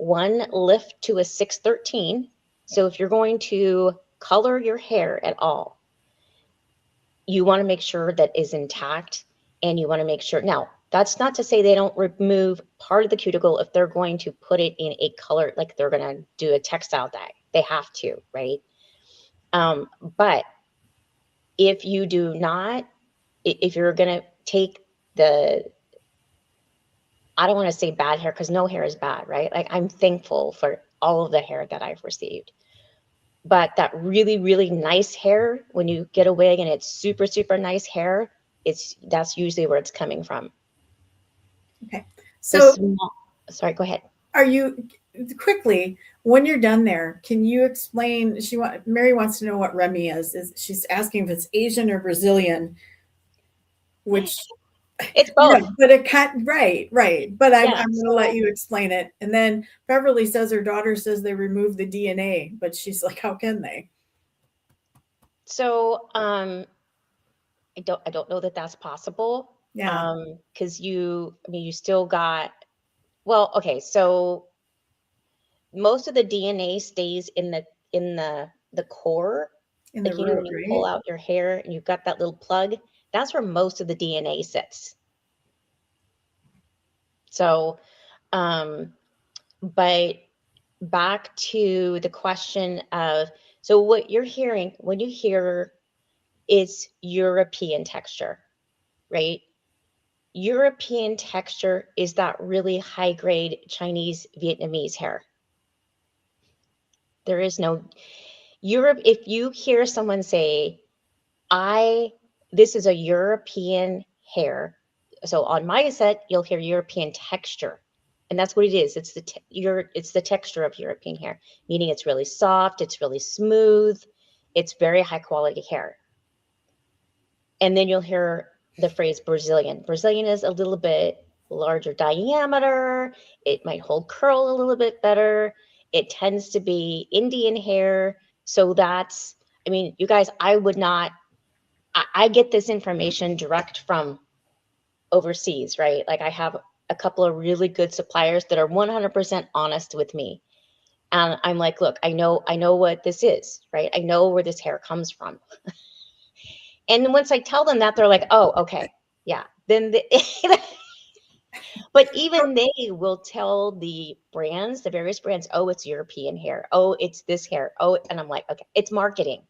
[SPEAKER 2] lift to a 613. So if you're going to color your hair at all, you want to make sure that is intact, and you want to make sure. Now, That's not to say they don't remove part of the cuticle if they're going to put it in a color, like they're going to do a textile dye. They have to, right? But if you do not, if you're going to take the, I don't want to say bad hair because no hair is bad, right? Like I'm thankful for all of the hair that I've received. But that really, really nice hair, when you get a wig and it's super, super nice hair, that's usually where it's coming from.
[SPEAKER 1] Okay. So
[SPEAKER 2] sorry, go ahead.
[SPEAKER 1] Are you quickly, when you're done there, can you explain? Mary wants to know what Remy is. She's asking if it's Asian or Brazilian, which
[SPEAKER 2] it's both.
[SPEAKER 1] But it can't, right. But I'm going to let you explain it. And then Beverly says her daughter says they removed the DNA, but she's like, how can they?
[SPEAKER 2] So I don't know that that's possible.
[SPEAKER 1] Yeah.
[SPEAKER 2] Because you still got, well, okay, so most of the DNA stays in the core.
[SPEAKER 1] In
[SPEAKER 2] like
[SPEAKER 1] the
[SPEAKER 2] you
[SPEAKER 1] root,
[SPEAKER 2] know when you pull out your hair and you've got that little plug, that's where most of the DNA sits. So but back to the question of, so what you're hearing when you hear it's European texture, right? European texture is that really high grade Chinese Vietnamese hair. There is no Europe. If you hear someone say, this is a European hair. So on my set, you'll hear European texture. And that's what it is. It's the texture of European hair, meaning it's really soft, it's really smooth, it's very high quality hair. And then you'll hear the phrase Brazilian. Brazilian is a little bit larger diameter. It might hold curl a little bit better. It tends to be Indian hair. So that's, you guys, I get this information direct from overseas, right? Like I have a couple of really good suppliers that are 100% honest with me. And I'm like, look, I know what this is, right? I know where this hair comes from. And once I tell them that, they're like, oh, okay. Yeah. Then but even they will tell the various brands, oh, it's European hair. Oh, it's this hair. Oh, and I'm like, okay, it's marketing.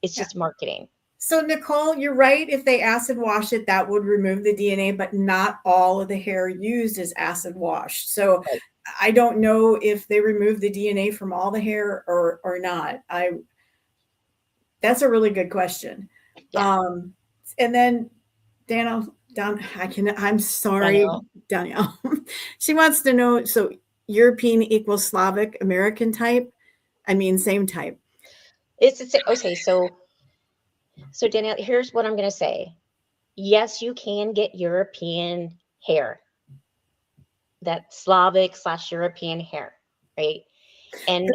[SPEAKER 2] It's just marketing.
[SPEAKER 1] So Nicole, you're right. If they acid wash it, that would remove the DNA, but not all of the hair used is acid washed. So right. I don't know if they remove the DNA from all the hair or not. That's a really good question. Yeah. And then I'm sorry, Danielle. She wants to know, so European equals Slavic American type? Same type.
[SPEAKER 2] It's okay, so Danielle, here's what I'm going to say. Yes, you can get European hair. That Slavic/European hair, right? And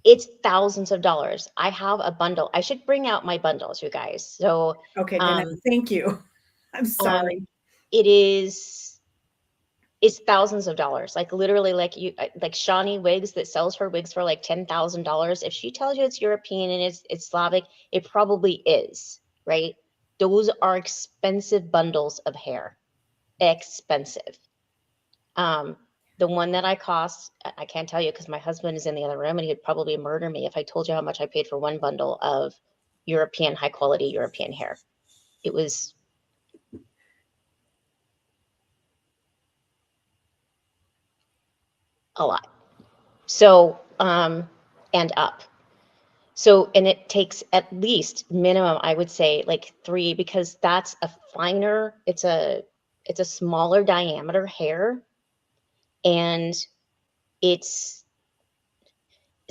[SPEAKER 2] it's thousands of dollars. I have a bundle. I should bring out my bundles, you guys. So
[SPEAKER 1] okay, thank you. I'm sorry.
[SPEAKER 2] It's thousands of dollars. Like literally, like Shawnee Wigs that sells her wigs for like $10,000. If she tells you it's European and it's Slavic, it probably is, right? Those are expensive bundles of hair. Expensive. The one that I can't tell you because my husband is in the other room and he'd probably murder me if I told you how much I paid for one bundle of high quality European hair. It was a lot. So, and up. So, and it takes at least minimum, I would say like 3, because that's a finer, it's a smaller diameter hair. And it's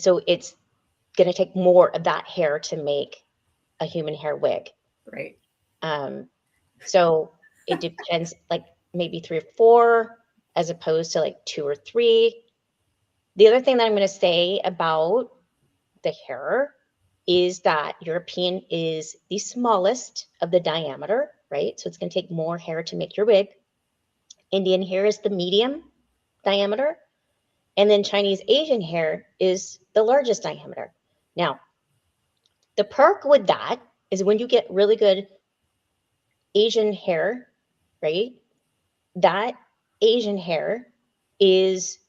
[SPEAKER 2] going to take more of that hair to make a human hair wig.
[SPEAKER 1] Right.
[SPEAKER 2] So it depends, like maybe 3 or 4, as opposed to like 2 or 3. The other thing that I'm going to say about the hair is that European is the smallest of the diameter, right? So it's going to take more hair to make your wig. Indian hair is the medium diameter. And then Chinese Asian hair is the largest diameter. Now, the perk with that is when you get really good Asian hair, right? that Asian hair is,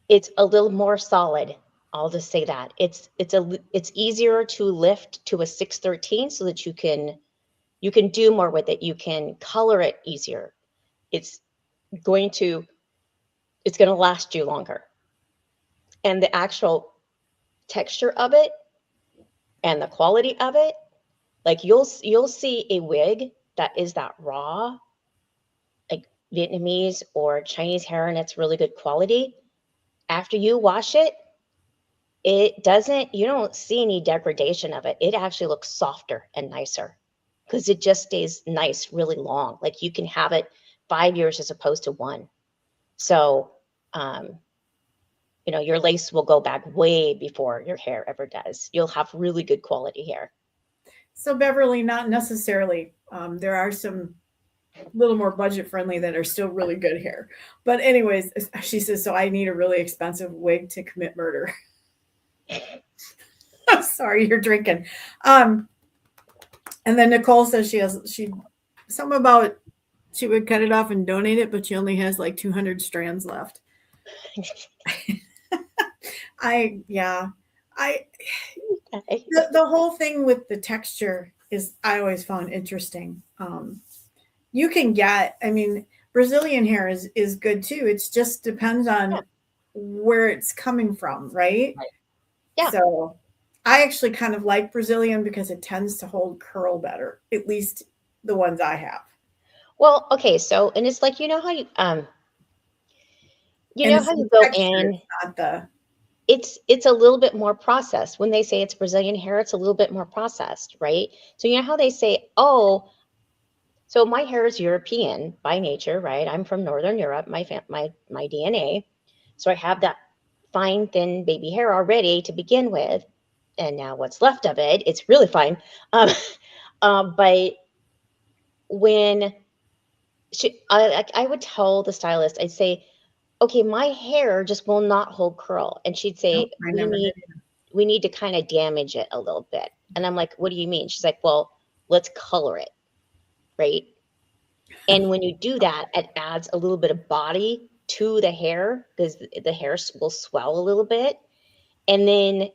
[SPEAKER 2] it's a little more solid. I'll just say that. It's easier to lift to a 613 so that you can do more with it. You can color it easier. It's going to it's going to last you longer. And the actual texture of it and the quality of it, like you'll see a wig that is that raw, like Vietnamese or Chinese hair, and it's really good quality. After you wash it, you don't see any degradation of it. It actually looks softer and nicer because it just stays nice really long. Like you can have it 5 years as opposed to one. So, your lace will go back way before your hair ever does. You'll have really good quality hair.
[SPEAKER 1] So Beverly, not necessarily. There are some little more budget friendly that are still really good hair. But anyways, she says, so I need a really expensive wig to commit murder. I'm sorry, you're drinking. And then Nicole says she something about she would cut it off and donate it, but she only has like 200 strands left. The whole thing with the texture is I always found interesting. You can get, Brazilian hair is good too. It just depends on where it's coming from, right?
[SPEAKER 2] Yeah.
[SPEAKER 1] So I actually kind of like Brazilian because it tends to hold curl better, at least the ones I have.
[SPEAKER 2] Well, okay, so and it's like how you how you go in. It's a little bit more processed. When they say it's Brazilian hair, it's a little bit more processed, right? So you know how they say, oh, so my hair is European by nature, right? I'm from Northern Europe, my DNA. So I have that fine, thin baby hair already to begin with. And now what's left of it, it's really fine. But when I would tell the stylist, I'd say, okay, my hair just will not hold curl. And she'd say, we need to kind of damage it a little bit. And I'm like, what do you mean? She's like, well, let's color it, right? And when you do that, it adds a little bit of body to the hair because the hair will swell a little bit. And then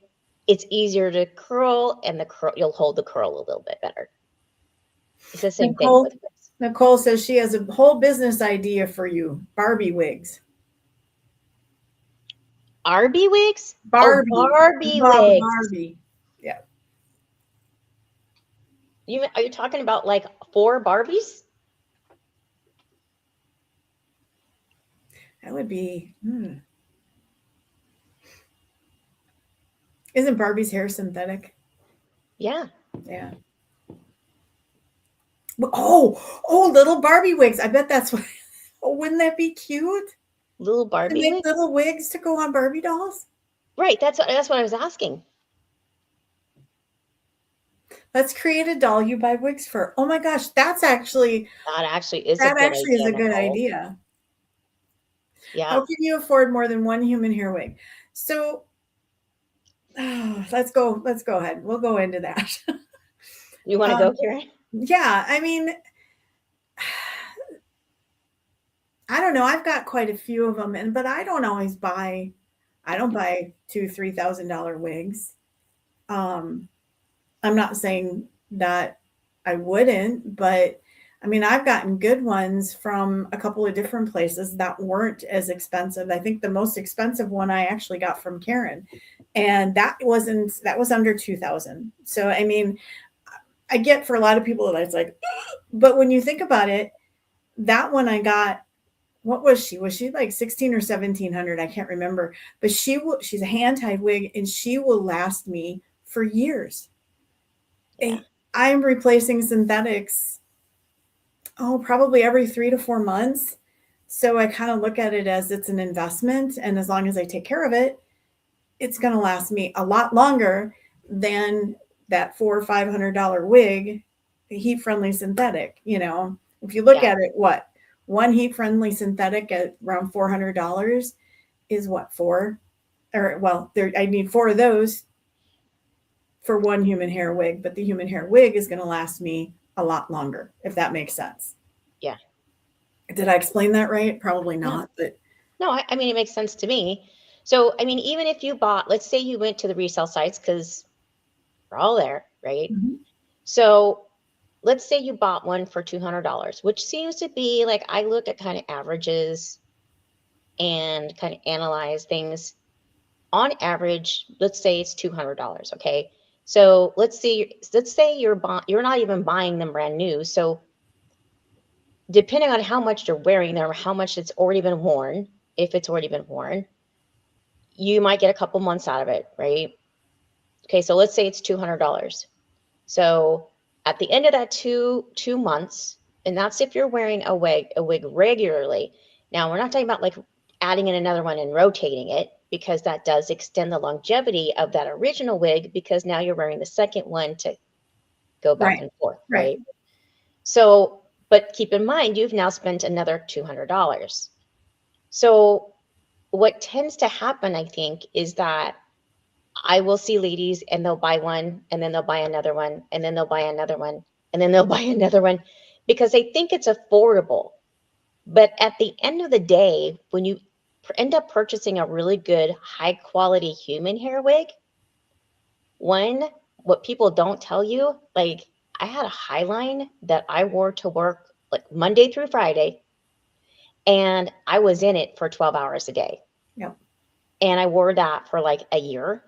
[SPEAKER 2] it's easier to curl, and you'll hold the curl a little bit better. It's the same thing with wigs.
[SPEAKER 1] Nicole says she has a whole business idea for you. Barbie wigs.
[SPEAKER 2] Barbie wigs?
[SPEAKER 1] Barbie.
[SPEAKER 2] Oh, Barbie wigs.
[SPEAKER 1] Barbie. Yeah.
[SPEAKER 2] Are you talking about like 4 Barbies?
[SPEAKER 1] That would be. Isn't Barbie's hair synthetic?
[SPEAKER 2] Yeah.
[SPEAKER 1] Yeah. Oh, little Barbie wigs. I bet that's what. Oh, wouldn't that be cute?
[SPEAKER 2] Little Barbie wigs?
[SPEAKER 1] Little wigs to go on Barbie dolls?
[SPEAKER 2] Right. That's what I was asking.
[SPEAKER 1] Let's create a doll you buy wigs for. Oh my gosh, that actually is a good idea.
[SPEAKER 2] Yeah.
[SPEAKER 1] How can you afford more than one human hair wig? So let's go ahead. We'll go into that.
[SPEAKER 2] You want to go, Karen?
[SPEAKER 1] Yeah, I don't know. I've got quite a few of them, but I don't buy $2,000-$3,000 wigs. I'm not saying that I wouldn't, but I've gotten good ones from a couple of different places that weren't as expensive. I think the most expensive one I actually got from Karen, and that was under $2,000. So, I get for a lot of people that it's like, but when you think about it, that one I got, what was she? Was she like 16 or 1700? I can't remember, but she's a hand-tied wig and she will last me for years.
[SPEAKER 2] Yeah.
[SPEAKER 1] And I'm replacing synthetics, probably every 3 to 4 months. So I kind of look at it as it's an investment. And as long as I take care of it, it's going to last me a lot longer than that $400 or $500 wig, heat-friendly synthetic. If you look at it, what? One heat-friendly synthetic at around $400 is what, 4? I need 4 of those for one human hair wig, but the human hair wig is going to last me a lot longer, if that makes sense.
[SPEAKER 2] Yeah.
[SPEAKER 1] Did I explain that right? Probably
[SPEAKER 2] No,
[SPEAKER 1] not, but
[SPEAKER 2] no, I mean, it makes sense to me. So, I mean, even if you bought, let's say you went to the resale sites, because we're all there, right?
[SPEAKER 1] mhm.
[SPEAKER 2] So let's say you bought one for $200, which seems to be like, I look at kind of averages and kind of analyze things. On average, let's say it's $200. Okay. So let's say you're not even buying them brand new. So depending on how much you're wearing them or how much it's already been worn, if it's already been worn, you might get a couple months out of it, right? Okay, so let's say it's $200. So at the end of that two months, and that's if you're wearing a wig regularly. Now we're not talking about like adding in another one and rotating it, because that does extend the longevity of that original wig, because now you're wearing the second one to go back
[SPEAKER 1] Right,
[SPEAKER 2] and forth,
[SPEAKER 1] right.
[SPEAKER 2] right? So, but keep in mind, you've now spent another $200. So what tends to happen, I think, is that I will see ladies and they'll buy one and then they'll buy another one and then they'll buy another one and then they'll buy another one because they think it's affordable. But at the end of the day, when you end up purchasing a really good, high quality human hair wig, one, what people don't tell you, like I had a highline that I wore to work like Monday through Friday, and I was in it for 12 hours a day.
[SPEAKER 1] Yep.
[SPEAKER 2] And I wore that for like a year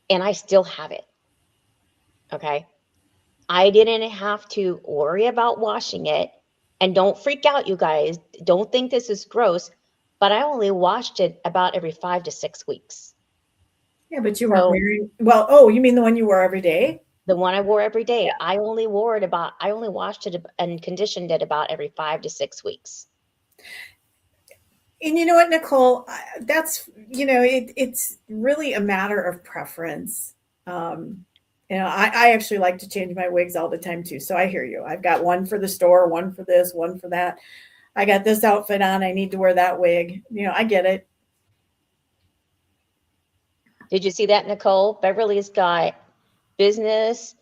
[SPEAKER 2] and I still have it. Okay. I didn't have to worry about washing it. And don't freak out, you guys. Don't think this is gross, but I only washed it about every 5 to 6 weeks.
[SPEAKER 1] Yeah, but you weren't
[SPEAKER 2] So
[SPEAKER 1] wearing, well, oh, you mean the one you wore every day?
[SPEAKER 2] the one I wore every day,
[SPEAKER 1] Yeah.
[SPEAKER 2] I only washed it and conditioned it about every 5 to 6 weeks.
[SPEAKER 1] And you know what, Nicole? That's, it's really a matter of preference. Um, I actually like to change my wigs all the time too. So I hear you. I've got one for the store, one for this, one for that. I got this outfit on. I need to wear that wig. I get it.
[SPEAKER 2] Did you see that, Nicole? Beverly's got business,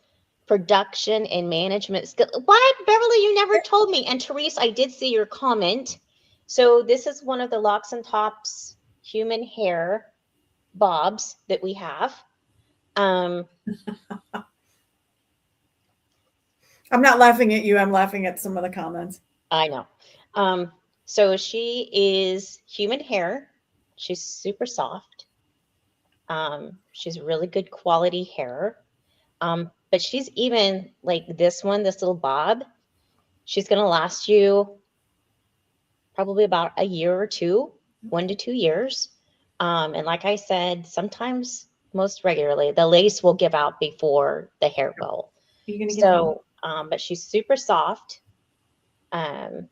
[SPEAKER 2] production, and management skill. What, Beverly? You never told me. And Therese, I did see your comment. So this is one of the Locks and Tops human hair bobs that we have. Um,
[SPEAKER 1] I'm not laughing at you. I'm laughing at some of the comments.
[SPEAKER 2] I know. So she is human hair. She's super soft. She's really good quality hair. But she's even like this one, this little bob, she's going to last you probably about a year or two, 1 to 2 years. And like I said, sometimes, most regularly, the lace will give out before the hair will.
[SPEAKER 1] Are you going to get that?
[SPEAKER 2] So, but she's super soft. And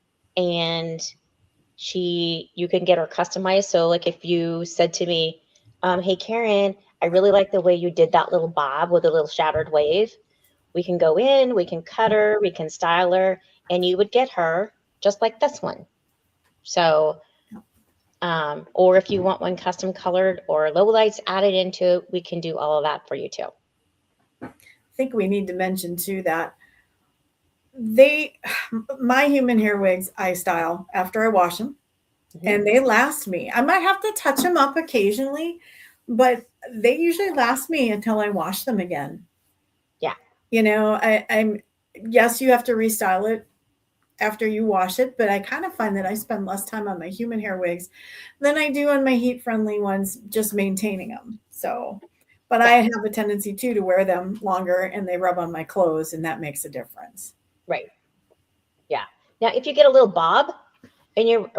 [SPEAKER 2] you can get her customized. So like if you said to me, hey, Karen, I really like the way you did that little bob with a little shattered wave. We can go in, we can cut her, we can style her, and you would get her just like this one. So, or if you want one custom colored or low lights added into it, we can do all of that for you too.
[SPEAKER 1] I think we need to mention too that my human hair wigs, I style after I wash them, and they last me. I might have to touch them up occasionally, but they usually last me until I wash them again.
[SPEAKER 2] Yeah.
[SPEAKER 1] I'm yes, you have to restyle it after you wash it, but I kind of find that I spend less time on my human hair wigs than I do on my heat friendly ones, just maintaining them. So, but I have a tendency too to wear them longer and they rub on my clothes, and that makes a difference.
[SPEAKER 2] Right. Yeah. Now, if you get a little bob and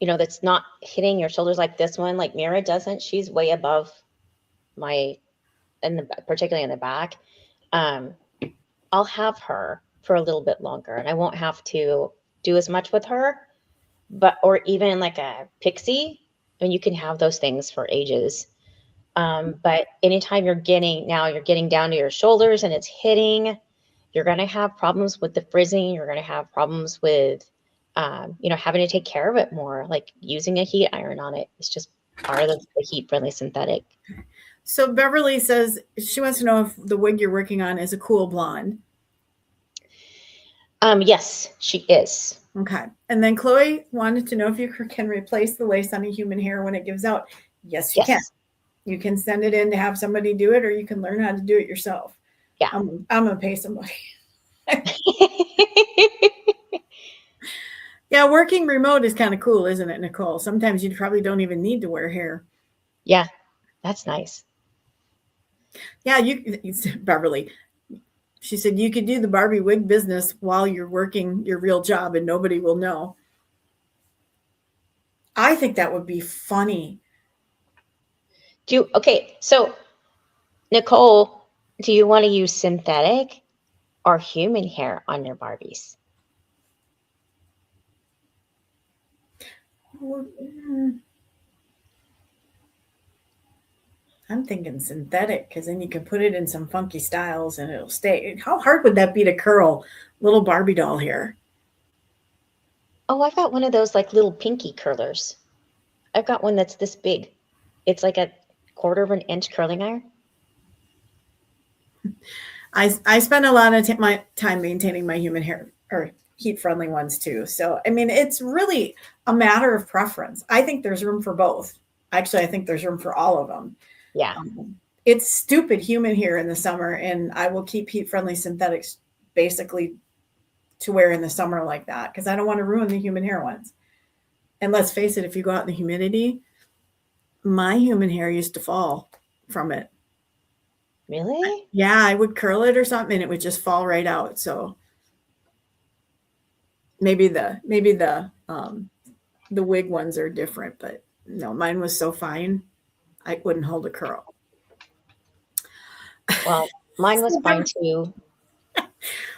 [SPEAKER 2] that's not hitting your shoulders like this one, like Mira doesn't, she's way above particularly in the back. I'll have her for a little bit longer and I won't have to do as much with her, or even like a pixie. And you can have those things for ages. But anytime you're getting down to your shoulders and it's hitting, you're going to have problems with the frizzing. You're going to have problems with, having to take care of it more, like using a heat iron on it. It's just part of the heat friendly synthetic.
[SPEAKER 1] So Beverly says she wants to know if the wig you're working on is a cool blonde.
[SPEAKER 2] Yes, she is.
[SPEAKER 1] Okay. And then Chloe wanted to know if you can replace the lace on a human hair when it gives out. Yes, you can.
[SPEAKER 2] Yes.
[SPEAKER 1] You can send it in to have somebody do it, or you can learn how to do it yourself.
[SPEAKER 2] Yeah.
[SPEAKER 1] I'm going to pay somebody. Yeah, working remote is kind of cool, isn't it, Nicole? Sometimes you probably don't even need to wear hair.
[SPEAKER 2] Yeah, that's nice.
[SPEAKER 1] Yeah, Beverly. She said you could do the Barbie wig business while you're working your real job and nobody will know. I think that would be funny.
[SPEAKER 2] Okay, so Nicole, do you want to use synthetic or human hair on your Barbies?
[SPEAKER 1] I'm thinking synthetic because then you can put it in some funky styles and it'll stay. How hard would that be to curl little Barbie doll hair?
[SPEAKER 2] Oh, I've got one of those like little pinky curlers. I've got one that's this big. It's like a 1/4 of an inch curling iron.
[SPEAKER 1] I spend a lot of my time maintaining my human hair or heat friendly ones too. So, I mean, it's really a matter of preference. I think there's room for both. Actually, I think there's room for all of them.
[SPEAKER 2] Yeah.
[SPEAKER 1] It's stupid human hair in the summer, and I will keep heat friendly synthetics basically to wear in the summer like that because I don't want to ruin the human hair ones. And let's face it, if you go out in the humidity, my human hair used to fall from it.
[SPEAKER 2] Really?
[SPEAKER 1] Yeah, I would curl it or something and it would just fall right out. So maybe the wig ones are different, but no, mine was so fine. I wouldn't hold a curl.
[SPEAKER 2] Well, mine was fine too.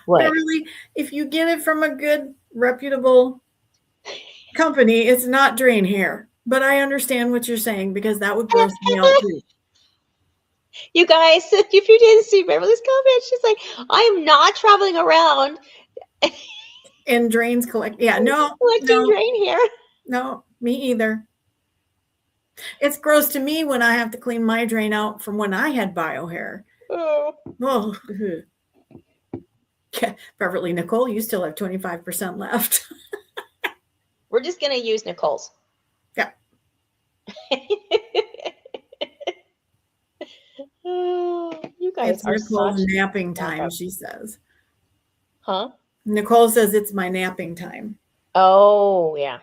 [SPEAKER 2] What?
[SPEAKER 1] Really, if you get it from a good, reputable company, it's not drain hair. But I understand what you're saying because that would gross me out too.
[SPEAKER 2] You guys, if you didn't see Beverly's comment, she's like, I am not traveling around
[SPEAKER 1] and drains collect. Yeah,
[SPEAKER 2] collecting drain hair.
[SPEAKER 1] No, me either. It's gross to me when I have to clean my drain out from when I had bio hair. Oh. Beverly, Nicole, you still have 25% left.
[SPEAKER 2] We're just going to use Nicole's.
[SPEAKER 1] Yeah.
[SPEAKER 2] You guys
[SPEAKER 1] it's
[SPEAKER 2] are
[SPEAKER 1] Nicole's
[SPEAKER 2] such
[SPEAKER 1] napping time, she says.
[SPEAKER 2] Huh?
[SPEAKER 1] Nicole says it's my napping time.
[SPEAKER 2] Oh, yeah.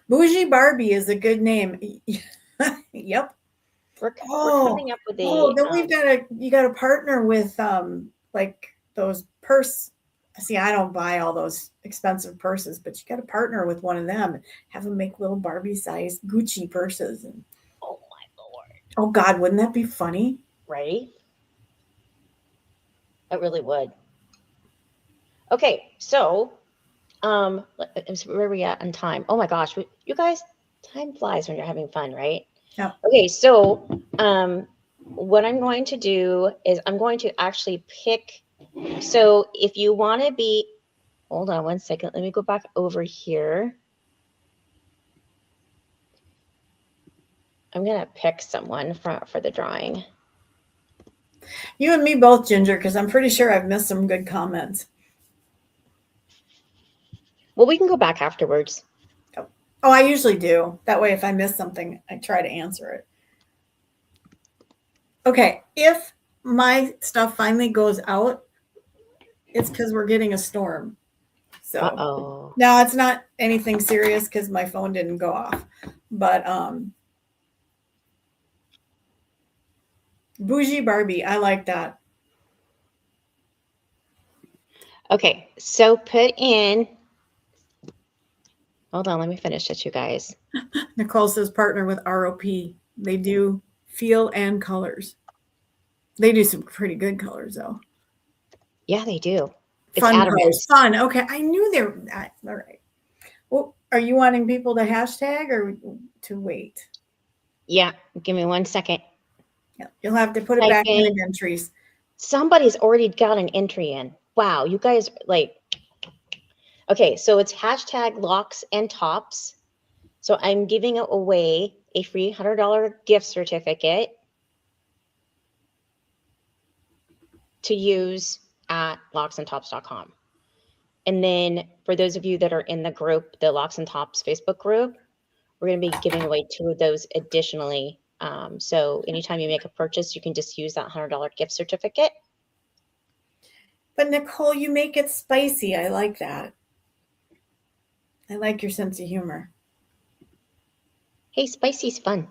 [SPEAKER 1] Bougie Barbie is a good name. Yep.
[SPEAKER 2] We're coming up with
[SPEAKER 1] then you got to partner with like those purse. See, I don't buy all those expensive purses, but you got to partner with one of them and have them make little Barbie sized Gucci purses. And
[SPEAKER 2] oh my Lord.
[SPEAKER 1] Oh God, wouldn't that be funny?
[SPEAKER 2] Right? It really would. Okay, so where are we at on time? Oh my gosh, you guys, time flies when you're having fun, right?
[SPEAKER 1] Yeah.
[SPEAKER 2] Okay, so what I'm going to do is I'm going to actually pick. So if you want to be, hold on one second. Let me go back over here. I'm going to pick someone for the drawing.
[SPEAKER 1] You and me both, Ginger, because I'm pretty sure I've missed some good comments.
[SPEAKER 2] Well, we can go back afterwards.
[SPEAKER 1] Oh, I usually do. That way, if I miss something, I try to answer it. Okay, if my stuff finally goes out, it's because we're getting a storm. So now it's not anything serious because my phone didn't go off. But Bougie Barbie, I like that.
[SPEAKER 2] Okay, so put in. Hold on, let me finish it, you guys.
[SPEAKER 1] Nicole says partner with ROP. They do feel and colors. They do some pretty good colors, though.
[SPEAKER 2] Yeah, they do.
[SPEAKER 1] Fun colors. Fun. Okay, I knew they were. All right. Well, are you wanting people to hashtag or to wait?
[SPEAKER 2] Yeah, give me 1 second.
[SPEAKER 1] Yeah, you'll have to put it back in again, Trees.
[SPEAKER 2] Somebody's already got an entry in. Wow, you guys like. Okay, so it's hashtag locks and tops. So I'm giving away a free $100 gift certificate to use at locksandtops.com. And then for those of you that are in the group, the Locks and Tops Facebook group, we're going to be giving away 2 of those additionally. So anytime you make a purchase, you can just use that $100 gift certificate.
[SPEAKER 1] But Nicole, you make it spicy. I like that. I like your sense of humor.
[SPEAKER 2] Hey, spicy's fun.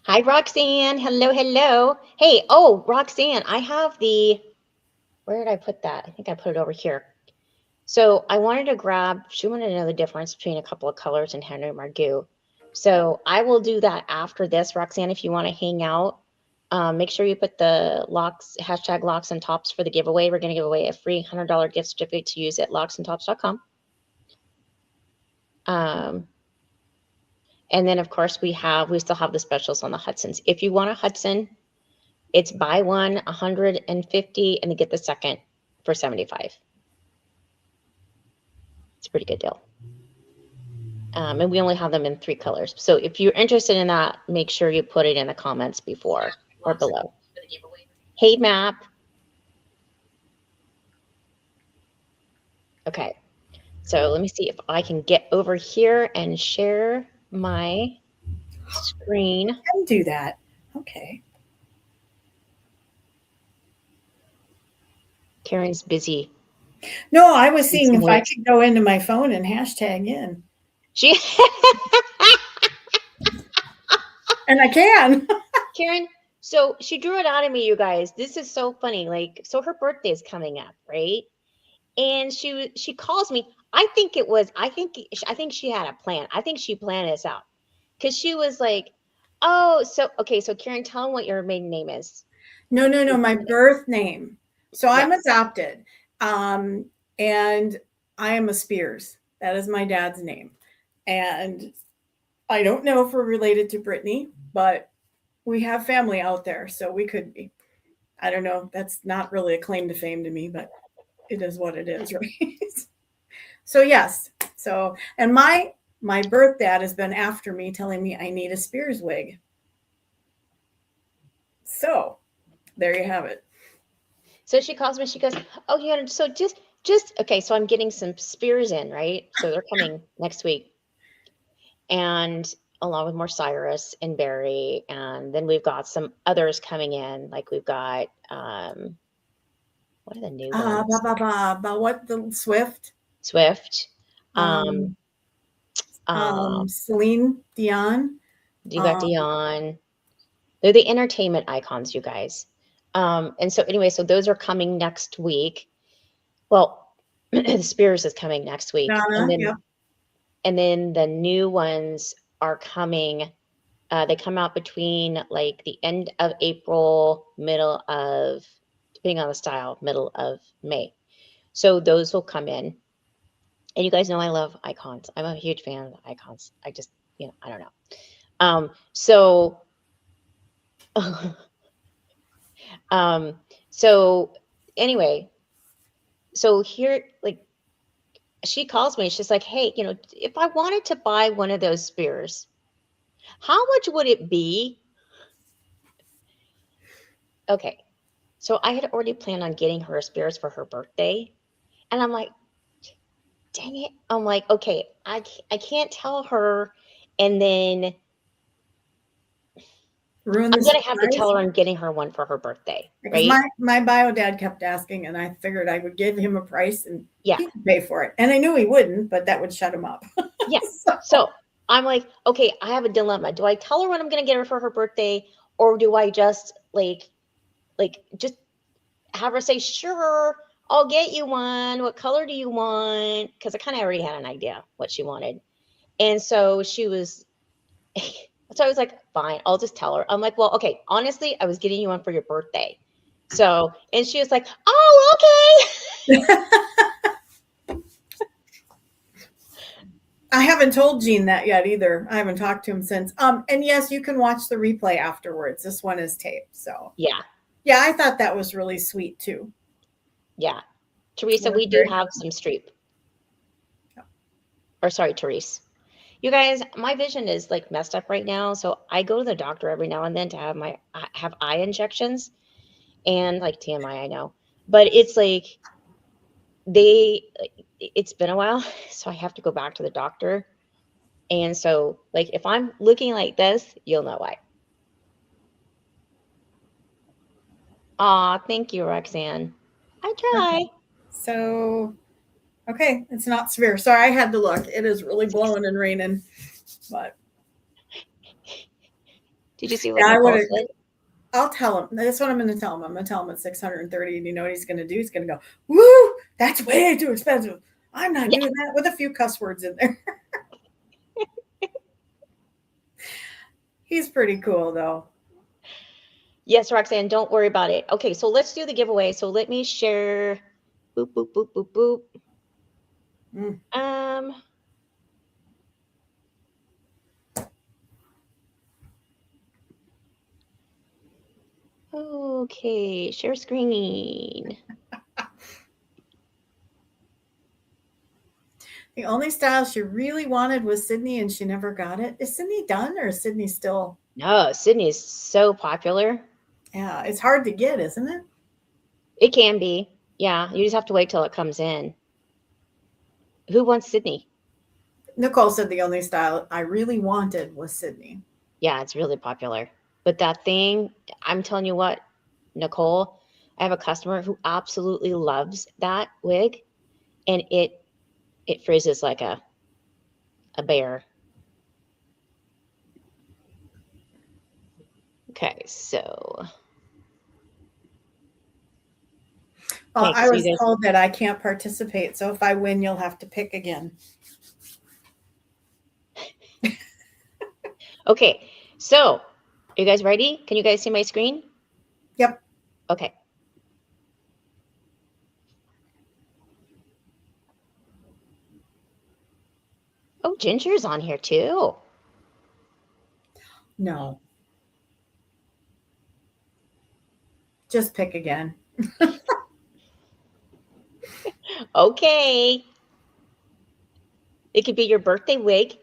[SPEAKER 2] Hi, Roxanne. Hello, hello. Hey, oh, Roxanne, I have where did I put that? I think I put it over here. So I wanted to she wanted to know the difference between a couple of colors in Henry Margaux. So I will do that after this, Roxanne, if you want to hang out. Make sure you put the hashtag locks and tops for the giveaway. We're going to give away a free $100 gift certificate to use at locksandtops.com. And then of course we still have the specials on the Hudsons. If you want a Hudson, it's buy one 150 and then get the second for 75. It's a pretty good deal. And we only have them in 3 colors. So if you're interested in that, make sure you put it in the comments before or below. Hey, Map. Okay. So let me see if I can get over here and share my screen.
[SPEAKER 1] I can do that. Okay.
[SPEAKER 2] Karen's busy.
[SPEAKER 1] No, I was seeing if I could go into my phone and hashtag in.
[SPEAKER 2] She
[SPEAKER 1] and I can.
[SPEAKER 2] Karen, so she drew it out of me, you guys. This is so funny. Like, so her birthday is coming up, right? And she calls me. I think she had a plan. I think she planned this out because she was like, "Oh, so okay." So Karen, tell them what your maiden name is.
[SPEAKER 1] No, my birth name. So yes. I'm adopted, and I am a Spears. That is my dad's name, and I don't know if we're related to Brittany, but we have family out there, so we could be. I don't know. That's not really a claim to fame to me, but it is what it is, right? So yes. So, and my birth dad has been after me, telling me I need a Spears wig. So there you have it.
[SPEAKER 2] So she calls me. She goes, "Oh, yeah. So just okay. So I'm getting some Spears in, right? So they're coming next week, and along with more Cyrus and Barry, and then we've got some others coming in. Like we've got what are the new ones?
[SPEAKER 1] What the Swift? Celine Dion.
[SPEAKER 2] You got Dion. They're the entertainment icons, you guys. And so anyway, so those are coming next week. Well, Spears is coming next week. And then the new ones are coming. They come out between like the end of April, depending on the style, middle of May. So those will come in. And you guys know I love icons. I'm a huge fan of icons. I just, I don't know. So anyway, so here, like, she calls me. She's like, "Hey, if I wanted to buy one of those Spears, how much would it be?" Okay. So I had already planned on getting her a Spears for her birthday. And I'm like, dang it. I'm like, okay, I can't tell her. And then I'm going to have to tell her I'm getting her one for her birthday.
[SPEAKER 1] Because
[SPEAKER 2] right?
[SPEAKER 1] my bio dad kept asking, and I figured I would give him a price and
[SPEAKER 2] he
[SPEAKER 1] could pay for it. And I knew he wouldn't, but that would shut him up.
[SPEAKER 2] Yes. So I'm like, okay, I have a dilemma. Do I tell her what I'm going to get her for her birthday, or do I just just have her say, "Sure, I'll get you one. What color do you want?" Because I kind of already had an idea what she wanted. And so she was, so I was like, fine, I'll just tell her. I'm like, well, okay, honestly, I was getting you one for your birthday. So, and she was like, "Oh, okay."
[SPEAKER 1] I haven't told Gene that yet either. I haven't talked to him since. And yes, you can watch the replay afterwards. This one is taped. So
[SPEAKER 2] yeah,
[SPEAKER 1] I thought that was really sweet too.
[SPEAKER 2] Yeah, Teresa, we do have some Streep. Or sorry, Therese. You guys, my vision is like messed up right now. So I go to the doctor every now and then to have eye injections. and like TMI, I know, but it's like it's been a while, so I have to go back to the doctor. And so, like, if I'm looking like this, you'll know why. Aw, thank you, Roxanne. I try.
[SPEAKER 1] Okay. So, okay, it's not severe. Sorry, I had to look. It is really blowing and raining, but
[SPEAKER 2] Did you see what
[SPEAKER 1] yeah, I would
[SPEAKER 2] Nicole
[SPEAKER 1] have.
[SPEAKER 2] said?
[SPEAKER 1] I'll tell him. That's what I'm going to tell him. I'm going to tell him it's 630, and you know what he's going to do? He's going to go, "Woo! That's way too expensive. I'm not
[SPEAKER 2] Yeah.
[SPEAKER 1] doing that," with a few cuss words in there. He's pretty cool, though.
[SPEAKER 2] Yes, Roxanne, don't worry about it. Okay, so let's do the giveaway. So let me share. Boop, boop, boop, boop, boop.
[SPEAKER 1] Mm.
[SPEAKER 2] Okay, share screen.
[SPEAKER 1] The only style she really wanted was Sydney, and she never got it. Is Sydney done, or is Sydney still?
[SPEAKER 2] No, Sydney is so popular.
[SPEAKER 1] Yeah, it's hard to get, isn't it?
[SPEAKER 2] It can be. Yeah, you just have to wait till it comes in. Who wants Sydney?
[SPEAKER 1] Nicole said the only style I really wanted was Sydney.
[SPEAKER 2] Yeah, it's really popular. But that thing, I'm telling you what, Nicole, I have a customer who absolutely loves that wig, and it frizzes like a bear. Okay, so
[SPEAKER 1] Well,
[SPEAKER 2] okay,
[SPEAKER 1] I
[SPEAKER 2] so
[SPEAKER 1] was
[SPEAKER 2] you guys,
[SPEAKER 1] told that I can't participate, so if I win, you'll have to pick again.
[SPEAKER 2] okay, so are you guys ready? Can you guys see my screen?
[SPEAKER 1] Yep.
[SPEAKER 2] Okay. Oh, Ginger's on here too.
[SPEAKER 1] No. Just pick again.
[SPEAKER 2] Okay. It could be your birthday wig.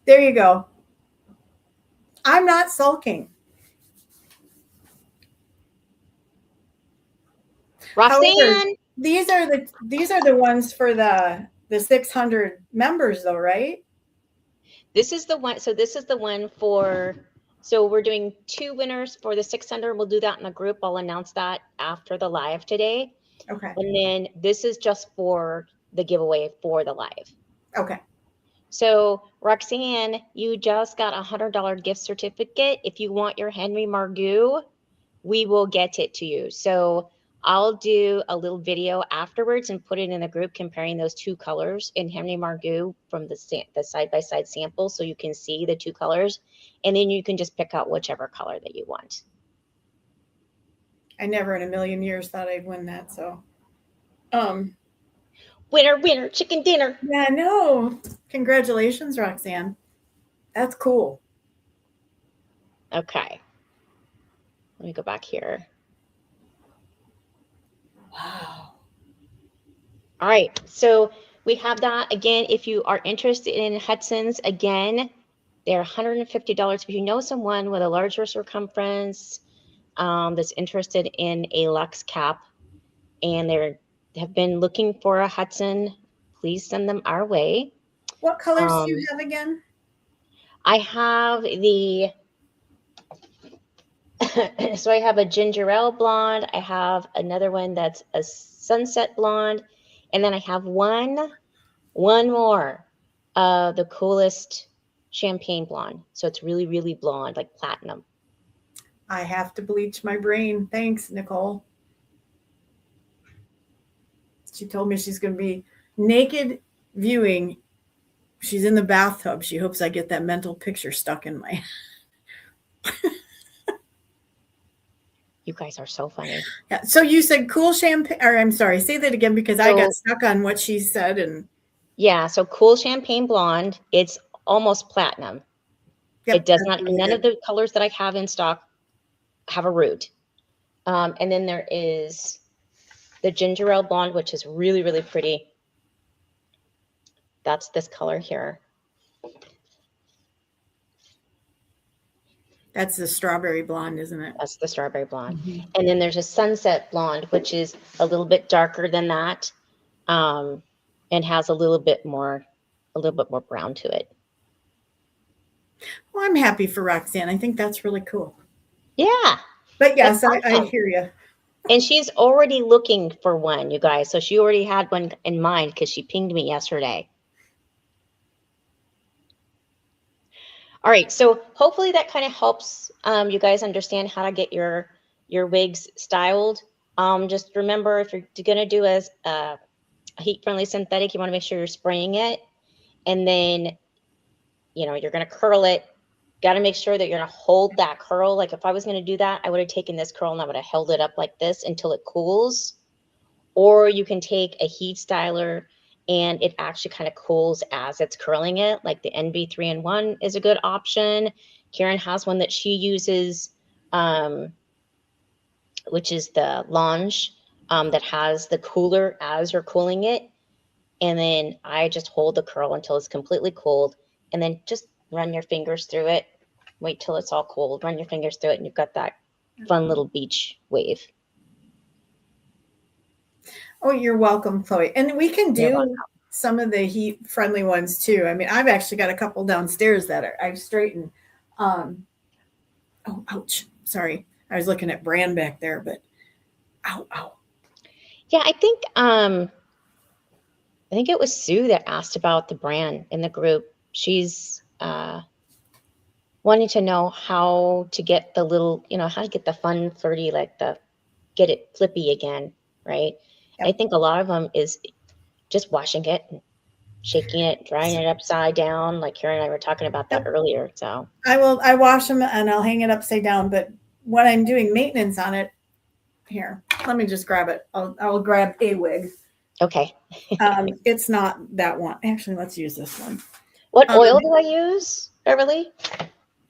[SPEAKER 1] There you go. I'm not sulking.
[SPEAKER 2] Roxanne.
[SPEAKER 1] However, these are the ones for the 600 members, though, right?
[SPEAKER 2] This is the one. So this is the one for. So we're doing 2 winners for the 600. We'll do that in the group. I'll announce that after the live today.
[SPEAKER 1] Okay.
[SPEAKER 2] And then this is just for the giveaway for the live.
[SPEAKER 1] Okay.
[SPEAKER 2] So Roxanne, you just got $100 gift certificate. If you want your Henry Margaux, we will get it to you. So I'll do a little video afterwards and put it in the group comparing those 2 colors in Henry Margaux from the side-by-side sample so you can see the 2 colors. And then you can just pick out whichever color that you want.
[SPEAKER 1] I never in a million years thought I'd win that. So,
[SPEAKER 2] Winner, winner, chicken dinner.
[SPEAKER 1] yeah, no. Congratulations, Roxanne. That's cool.
[SPEAKER 2] Okay. Let me go back here.
[SPEAKER 1] Wow.
[SPEAKER 2] All right. So we have that. Again, if you are interested in Hudson's, again, they're $150. If you know someone with a larger circumference that's interested in a Luxe cap and they have been looking for a Hudson, please send them our way.
[SPEAKER 1] What colors do you have again?
[SPEAKER 2] I have the, so I have a ginger ale blonde. I have another one that's a sunset blonde. And then I have one more, the coolest champagne blonde. So it's really, really blonde, like platinum.
[SPEAKER 1] I have to bleach my brain. Thanks, Nicole. She told me she's going to be naked viewing. She's in the bathtub. She hopes I get that mental picture stuck in my.
[SPEAKER 2] You guys are so funny.
[SPEAKER 1] Yeah. So you said cool champagne, or I'm sorry, say that again because I got stuck on what she said. And
[SPEAKER 2] yeah, so cool champagne blonde. It's almost platinum. Yep, it does not. Really none good. Of the colors that I have in stock have a root. And then there is the ginger ale blonde, which is really, really pretty. That's this color here.
[SPEAKER 1] That's the strawberry blonde, isn't it?
[SPEAKER 2] That's the strawberry blonde.
[SPEAKER 1] Mhm.
[SPEAKER 2] And then there's a sunset blonde, which is a little bit darker than that, and has a little bit more brown to it.
[SPEAKER 1] Well, I'm happy for Roxanne. I think that's really cool.
[SPEAKER 2] Yeah.
[SPEAKER 1] But yes,
[SPEAKER 2] That's
[SPEAKER 1] I
[SPEAKER 2] awesome.
[SPEAKER 1] hear you.
[SPEAKER 2] And she's already looking for one, you guys. So she already had one in mind because she pinged me yesterday. All right, so hopefully that kind of helps you guys understand how to get your wigs styled. Just remember, if you're going to do a heat-friendly synthetic, you want to make sure you're spraying it. And then, you know, you're going to curl it. Got to make sure that you're going to hold that curl. Like if I was going to do that, I would have taken this curl and I would have held it up like this until it cools. Or you can take a heat styler and it actually kind of cools as it's curling it. Like the NB 3-in-1 is a good option. Karen has one that she uses, which is the Lange, that has the cooler as you're cooling it. And then I just hold the curl until it's completely cooled, and then just run your fingers through it. Wait till it's all cold, run your fingers through it, and you've got that fun little beach wave.
[SPEAKER 1] Oh, you're welcome, Chloe. And we can do some of the heat friendly ones too. I mean, I've actually got a couple downstairs that I've straightened. Oh, ouch. Sorry. I was looking at Brand back there, but ow.
[SPEAKER 2] Yeah, I think it was Sue that asked about the Brand in the group. She's wanting to know how to get the little, you know, how to get the fun, flirty, like get it flippy again, right? Yep. I think a lot of them is just washing it, and shaking it, drying it upside down. Like Karen and I were talking about that earlier. So
[SPEAKER 1] I wash them and I'll hang it upside down. But when I'm doing maintenance on it, here, let me just grab it. I'll grab a wig.
[SPEAKER 2] Okay.
[SPEAKER 1] It's not that one. Actually, let's use this one.
[SPEAKER 2] What oil do I use, Beverly?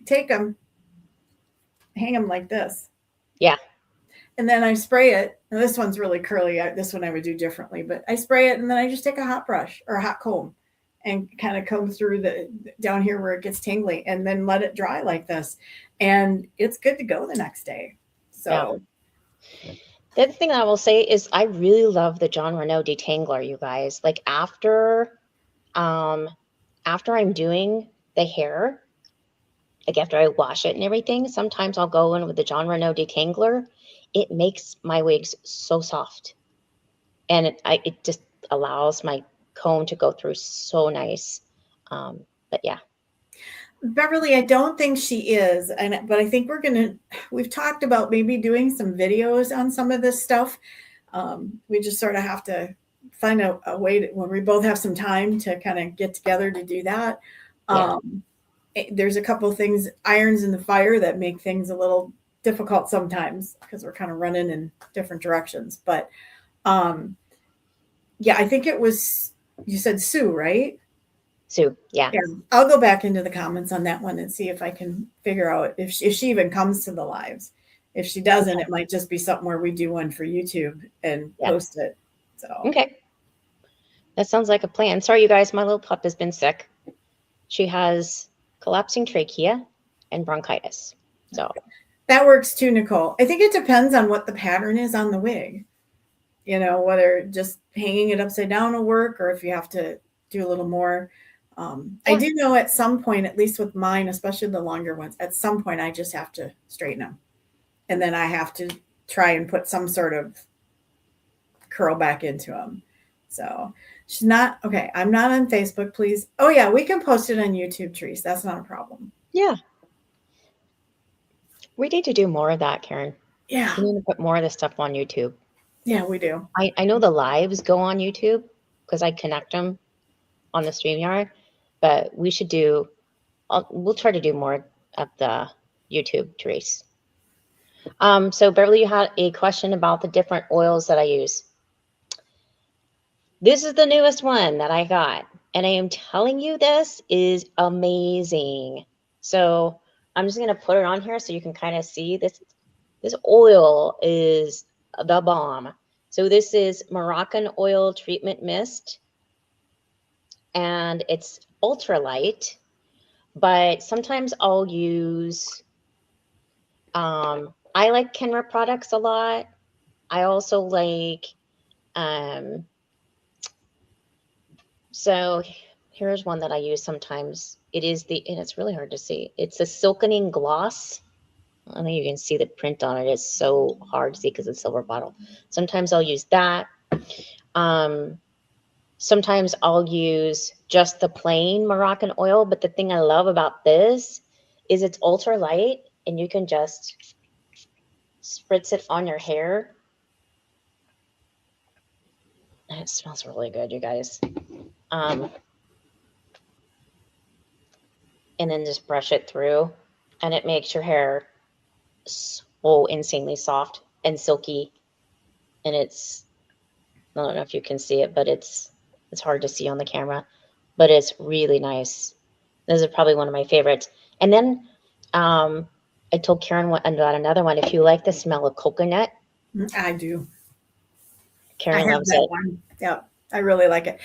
[SPEAKER 1] Take them, hang them like this.
[SPEAKER 2] Yeah.
[SPEAKER 1] And then I spray it. And this one's really curly. This one I would do differently, but I spray it and then I just take a hot brush or a hot comb and kind of comb through down here where it gets tingly and then let it dry like this. And it's good to go the next day. So
[SPEAKER 2] the other thing I will say is I really love the Jon Renau detangler, you guys. Like after I'm doing the hair, like after I wash it and everything, sometimes I'll go in with the Jon Renau detangler. It makes my wigs so soft, and it just allows my comb to go through so nice. But yeah,
[SPEAKER 1] Beverly, I don't think she is, but I think we've talked about maybe doing some videos on some of this stuff. We just sort of have to find a way when we both have some time to kind of get together to do that. Yeah. There's a couple of things, irons in the fire, that make things a little difficult sometimes because we're kind of running in different directions. But yeah, I think it was, you said Sue, right?
[SPEAKER 2] Sue, yeah.
[SPEAKER 1] I'll go back into the comments on that one and see if I can figure out if she even comes to the lives. If she doesn't, it might just be something where we do one for YouTube and post it. So
[SPEAKER 2] okay, that sounds like a plan. Sorry, you guys, my little pup has been sick. She has collapsing trachea and bronchitis. So
[SPEAKER 1] that works too, Nicole. I think it depends on what the pattern is on the wig. You know, whether just hanging it upside down will work, or if you have to do a little more. I do know at some point, at least with mine, especially the longer ones, at some point I just have to straighten them. And then I have to try and put some sort of curl back into them. So she's not, okay, I'm not on Facebook, please. Oh yeah, we can post it on YouTube, Therese. That's not a problem.
[SPEAKER 2] Yeah. We need to do more of that, Karen.
[SPEAKER 1] Yeah.
[SPEAKER 2] We need to put more of this stuff on YouTube.
[SPEAKER 1] Yeah, we do.
[SPEAKER 2] I know the lives go on YouTube because I connect them on the StreamYard, but we should we'll try to do more of the YouTube, Therese. So Beverly, you had a question about the different oils that I use. This is the newest one that I got, and I am telling you, this is amazing. So I'm just going to put it on here so you can kind of see this. This oil is the bomb. So this is Moroccan Oil Treatment Mist, and it's ultralight, but sometimes I'll use I like Kenra products a lot. I also like, um, so here's one that I use sometimes. It is and it's really hard to see. It's a Silkening Gloss. I don't know, you can see the print on it. It's so hard to see because it's a silver bottle. Sometimes I'll use that. Sometimes I'll use just the plain Moroccan oil. But the thing I love about this is it's ultra light and you can just spritz it on your hair. And it smells really good, you guys. And then just brush it through and it makes your hair so insanely soft and silky. And it's, I don't know if you can see it, but it's hard to see on the camera, but it's really nice. This is probably one of my favorites. And then I told Karen about another one. If you like the smell of coconut,
[SPEAKER 1] I do.
[SPEAKER 2] Karen
[SPEAKER 1] I have
[SPEAKER 2] loves
[SPEAKER 1] that
[SPEAKER 2] it.
[SPEAKER 1] one. Yeah, I really like it.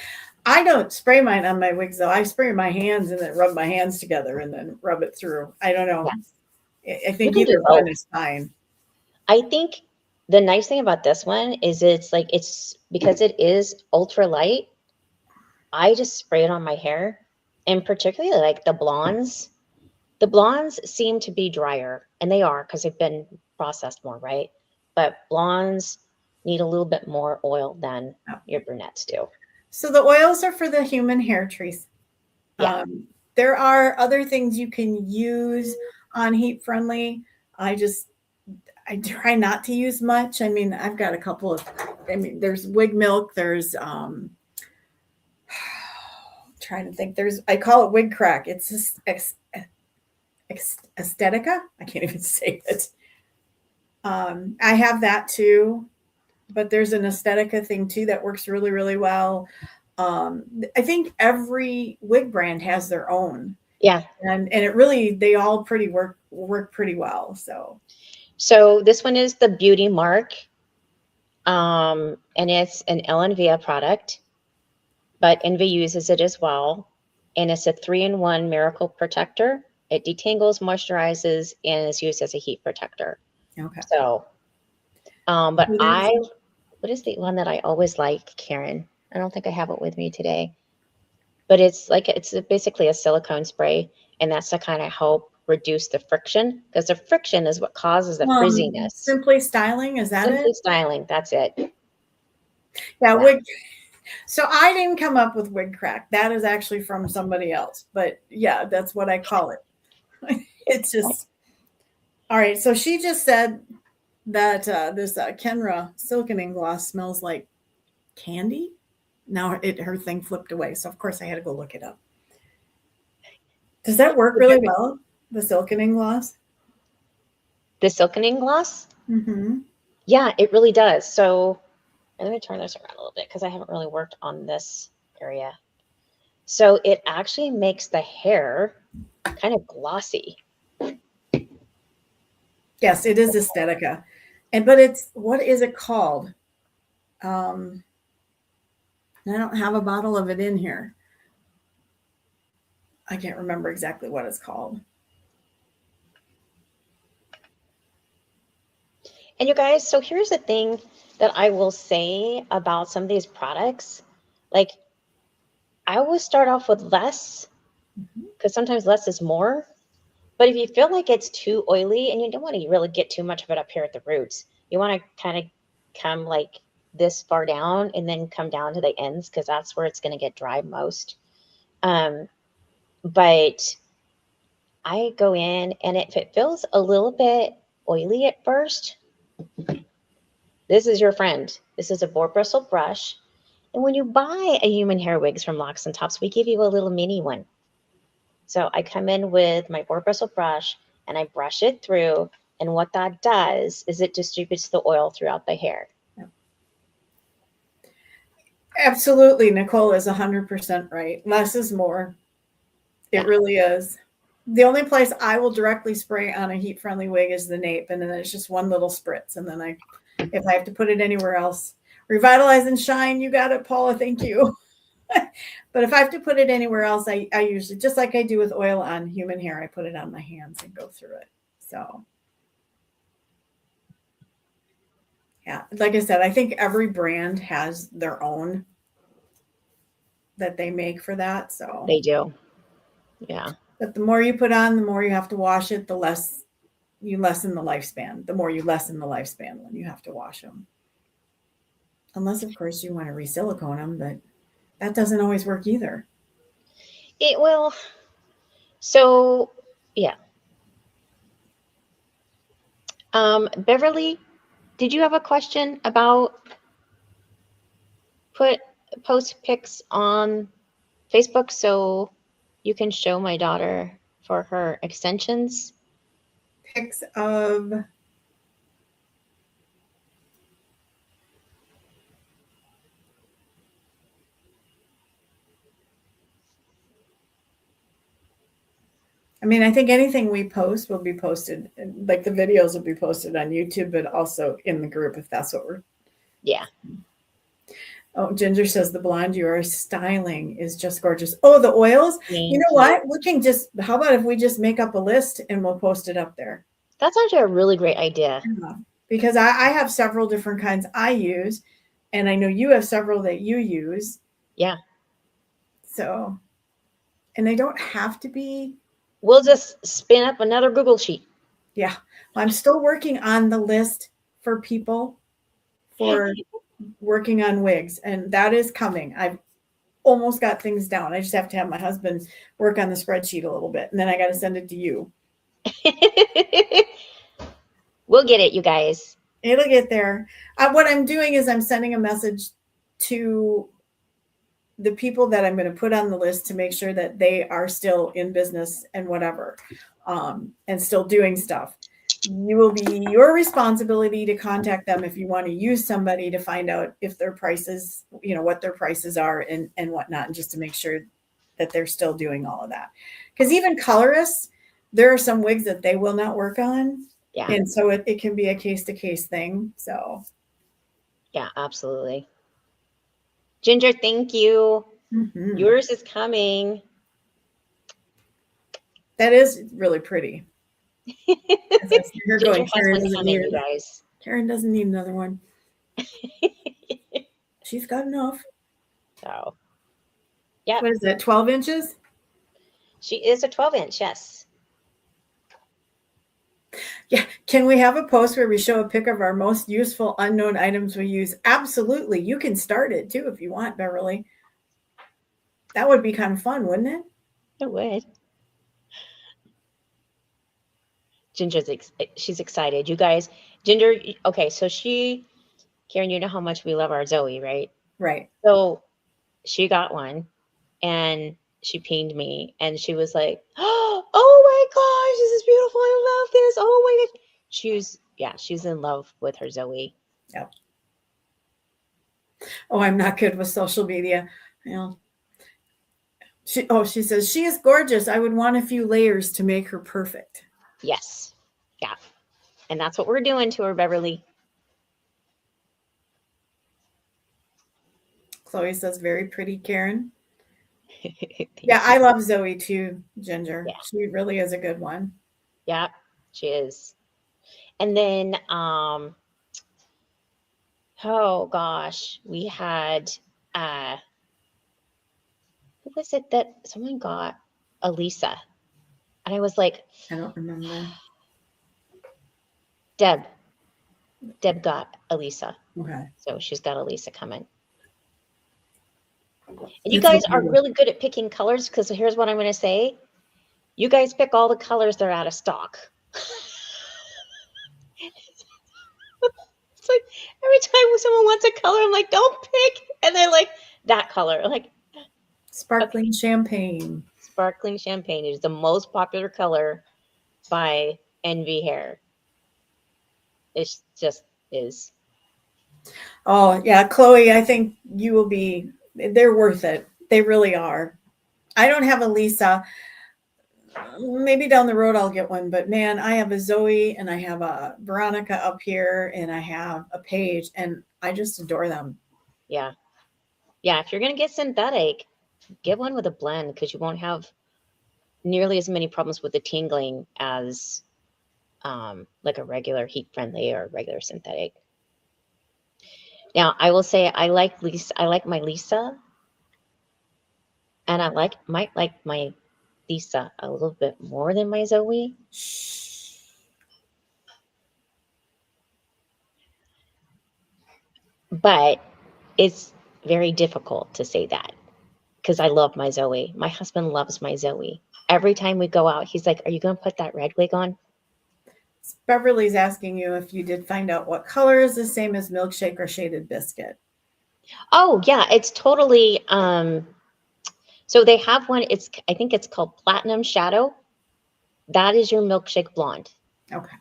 [SPEAKER 1] I don't spray mine on my wigs though. I spray my hands and then rub my hands together and then rub it through. I don't know. I think
[SPEAKER 2] You can
[SPEAKER 1] either
[SPEAKER 2] do
[SPEAKER 1] one
[SPEAKER 2] both.
[SPEAKER 1] is fine.
[SPEAKER 2] I think the nice thing about this one is it's because it is ultra light. I just spray it on my hair, and particularly like the blondes. The blondes seem to be drier, and they are because they've been processed more, right? But blondes need a little bit more oil than your brunettes do.
[SPEAKER 1] So the oils are for the human hair trees.
[SPEAKER 2] Yeah.
[SPEAKER 1] There are other things you can use on Heat Friendly. I try not to use much. I mean, I've got a couple of, there's Wig Milk. There's, trying to think, I call it Wig Crack. It's just Aesthetica. I can't even say it. I have that too, but there's an Aesthetica thing too that works really, really well. I think every wig brand has their own.
[SPEAKER 2] Yeah.
[SPEAKER 1] And it really, they all work pretty well.
[SPEAKER 2] So this one is the Beauty Mark. And it's an LNVia product, but Envy uses it as well. And it's a 3-in-1 miracle protector. It detangles, moisturizes, and is used as a heat protector.
[SPEAKER 1] Okay.
[SPEAKER 2] So, but what is the one that I always like, Karen? I don't think I have it with me today, but it's basically a silicone spray, and that's to kind of help reduce the friction, because the friction is what causes the frizziness.
[SPEAKER 1] Simply Styling, is that
[SPEAKER 2] Simply
[SPEAKER 1] it?
[SPEAKER 2] Styling, that's it.
[SPEAKER 1] Yeah, Wig. So I didn't come up with Wig Crack. That is actually from somebody else. But yeah, that's what I call it. It's just all right. So she just said that this Kenra Silkening Gloss smells like candy. Now her thing flipped away, so of course I had to go look it up. Does that work really well? The Silkening Gloss.
[SPEAKER 2] The Silkening Gloss.
[SPEAKER 1] Mm-hmm.
[SPEAKER 2] Yeah, it really does. So let me turn this around a little bit because I haven't really worked on this area. So it actually makes the hair kind of glossy.
[SPEAKER 1] Yes, it is Aesthetica. But what is it called? I don't have a bottle of it in here. I can't remember exactly what it's called.
[SPEAKER 2] And you guys, so here's the thing that I will say about some of these products. Like, I always start off with less, because sometimes less is more. But if you feel like it's too oily and you don't want to really get too much of it up here at the roots, you want to kind of come like this far down and then come down to the ends, because that's where it's going to get dry most. But I go in, and if it feels a little bit oily at first, this is your friend. This is a boar bristle brush. And when you buy a human hair wigs from Locks and Tops, we give you a little mini one. So I come in with my boar bristle brush and I brush it through. And what that does is it distributes the oil throughout the hair.
[SPEAKER 1] Absolutely. Nicole is 100% right. Less is more. It really is. The only place I will directly spray on a heat friendly wig is the nape. And then it's just one little spritz. And then if I have to put it anywhere else, Revitalize and Shine, you got it, Paula. Thank you. But if I have to put it anywhere else, I usually, just like I do with oil on human hair, I put it on my hands and go through it. So Yeah. Like I said, I think every brand has their own that they make for that. So
[SPEAKER 2] They do. Yeah.
[SPEAKER 1] but the more you put on, the more you have to wash it, the less you lessen the lifespan. The more you lessen the lifespan when you have to wash them. Unless, of course, you want to re-silicone them, but that doesn't always work either.
[SPEAKER 2] It will. So, yeah. Beverly, did you have a question about post pics on Facebook so you can show my daughter for her extensions?
[SPEAKER 1] Pics of I mean, I think anything we post will be posted, like the videos will be posted on YouTube, but also in the group if that's what we're.
[SPEAKER 2] Yeah.
[SPEAKER 1] Oh, Ginger says the blonde you are styling is just gorgeous. Oh, the oils.
[SPEAKER 2] Thank
[SPEAKER 1] You know what? We can just, how about if we just make up a list and we'll post it up there?
[SPEAKER 2] That's actually a really great idea.
[SPEAKER 1] Yeah. Because I have several different kinds I use, and I know you have several that you use.
[SPEAKER 2] Yeah.
[SPEAKER 1] So, and they don't have to be.
[SPEAKER 2] We'll just spin up another Google sheet.
[SPEAKER 1] Yeah. I'm still working on the list for people for working on wigs, and that is coming. I've almost got things down. I just have to have my husband work on the spreadsheet a little bit, and then I got to send it to you.
[SPEAKER 2] We'll get it, you guys.
[SPEAKER 1] It'll get there. What I'm doing is I'm sending a message to the people that I'm going to put on the list to make sure that they are still in business and whatever, and still doing stuff. You will be your responsibility to contact them if you want to use somebody to find out if their prices, what their prices are and whatnot, and just to make sure that they're still doing all of that. Because even colorists, there are some wigs that they will not work on.
[SPEAKER 2] Yeah.
[SPEAKER 1] And so it can be a case-to-case thing. So
[SPEAKER 2] yeah, absolutely. Ginger, thank you.
[SPEAKER 1] Mm-hmm.
[SPEAKER 2] Yours is coming.
[SPEAKER 1] That is really pretty.
[SPEAKER 2] Ginger
[SPEAKER 1] going,
[SPEAKER 2] has one coming, you guys.
[SPEAKER 1] Karen doesn't need another one. She's got enough.
[SPEAKER 2] So, yeah.
[SPEAKER 1] What is it, 12 inches?
[SPEAKER 2] She is a 12-inch, yes.
[SPEAKER 1] Yeah. Can we have a post where we show a pic of our most useful unknown items we use? Absolutely. You can start it too if you want, Beverly. That would be kind of fun, wouldn't it?
[SPEAKER 2] It would. She's excited. You guys, Ginger, okay, so Karen, you know how much we love our Zoe, right?
[SPEAKER 1] Right.
[SPEAKER 2] So she got one and she pinged me and she was like, oh my gosh, this is beautiful. I love this. Oh my gosh. She's in love with her Zoe.
[SPEAKER 1] Yep. Oh, I'm not good with social media. She says she is gorgeous. I would want a few layers to make her perfect.
[SPEAKER 2] Yes. Yeah. And that's what we're doing to her, Beverly.
[SPEAKER 1] Chloe says, very pretty, Karen. Yeah, I love Zoe too, Ginger. Yeah. She really is a good one.
[SPEAKER 2] Yeah, she is. And then, oh gosh, we had, who was it that someone got? Elisa. And I was like,
[SPEAKER 1] I don't remember.
[SPEAKER 2] Deb got Elisa.
[SPEAKER 1] Okay.
[SPEAKER 2] So she's got Elisa coming. And you guys are really good at picking colors because here's what I'm going to say. You guys pick all the colors that are out of stock. It's like every time someone wants a color, I'm like, don't pick. And they're like, that color. Like
[SPEAKER 1] sparkling champagne.
[SPEAKER 2] Sparkling champagne is the most popular color by Envy Hair. It just is.
[SPEAKER 1] Oh, yeah. Chloe, I think you will be, they're worth it. They really are. I don't have a Lisa. Maybe down the road I'll get one, but man, I have a Zoe and I have a Veronica up here and I have a Paige and I just adore them.
[SPEAKER 2] Yeah. Yeah. If you're going to get synthetic, get one with a blend because you won't have nearly as many problems with the tingling as like a regular heat friendly or regular synthetic. Now, I will say I like Lisa. I like my Lisa, and might like my Lisa a little bit more than my Zoe. But it's very difficult to say that because I love my Zoe. My husband loves my Zoe. Every time we go out, he's like, "Are you going to put that red wig on?"
[SPEAKER 1] Beverly's asking you if you did find out what color is the same as milkshake or shaded biscuit.
[SPEAKER 2] Oh, yeah, it's totally so they have one, I think it's called Platinum Shadow. That is your milkshake blonde.
[SPEAKER 1] Okay.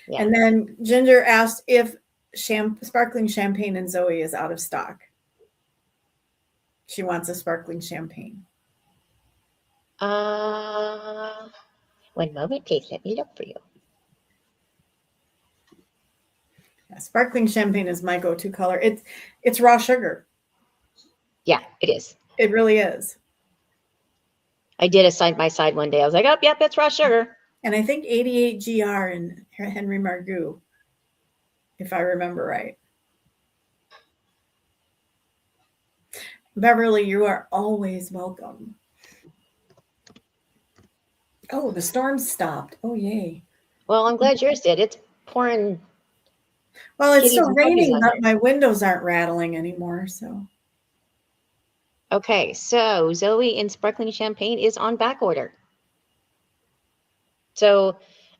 [SPEAKER 2] Yeah.
[SPEAKER 1] And then Ginger asked if sparkling champagne in Zoe is out of stock. She wants a sparkling champagne.
[SPEAKER 2] One moment, please. Let me look for you.
[SPEAKER 1] Yeah, sparkling champagne is my go-to color. It's raw sugar.
[SPEAKER 2] Yeah, it is.
[SPEAKER 1] It really is.
[SPEAKER 2] I did a side by side one day. I was like, "Oh, yep, it's raw sugar."
[SPEAKER 1] And I think 88 GR and Henry Margaux, if I remember right. Beverly, you are always welcome. Oh, the storm stopped. Oh, yay.
[SPEAKER 2] Well, I'm glad yours did. It's pouring.
[SPEAKER 1] Well, it's still raining, but my windows aren't rattling anymore, so.
[SPEAKER 2] Okay, so Zoe in sparkling champagne is on back order. So,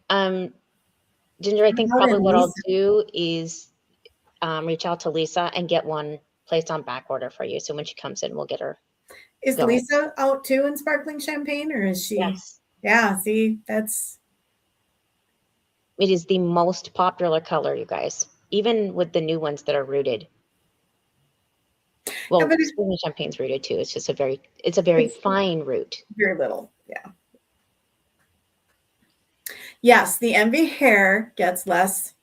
[SPEAKER 2] Ginger, I think probably what I'll do is reach out to Lisa and get one placed on back order for you. So when she comes in, we'll get her.
[SPEAKER 1] Is going. Lisa out too in sparkling champagne, or is she?
[SPEAKER 2] Yes.
[SPEAKER 1] Yeah, see, that's.
[SPEAKER 2] It is the most popular color, you guys, even with the new ones that are rooted. Well, yeah, sparkling champagne's rooted too. It's just a very fine root.
[SPEAKER 1] Very little, yeah. Yes, the Envy hair gets less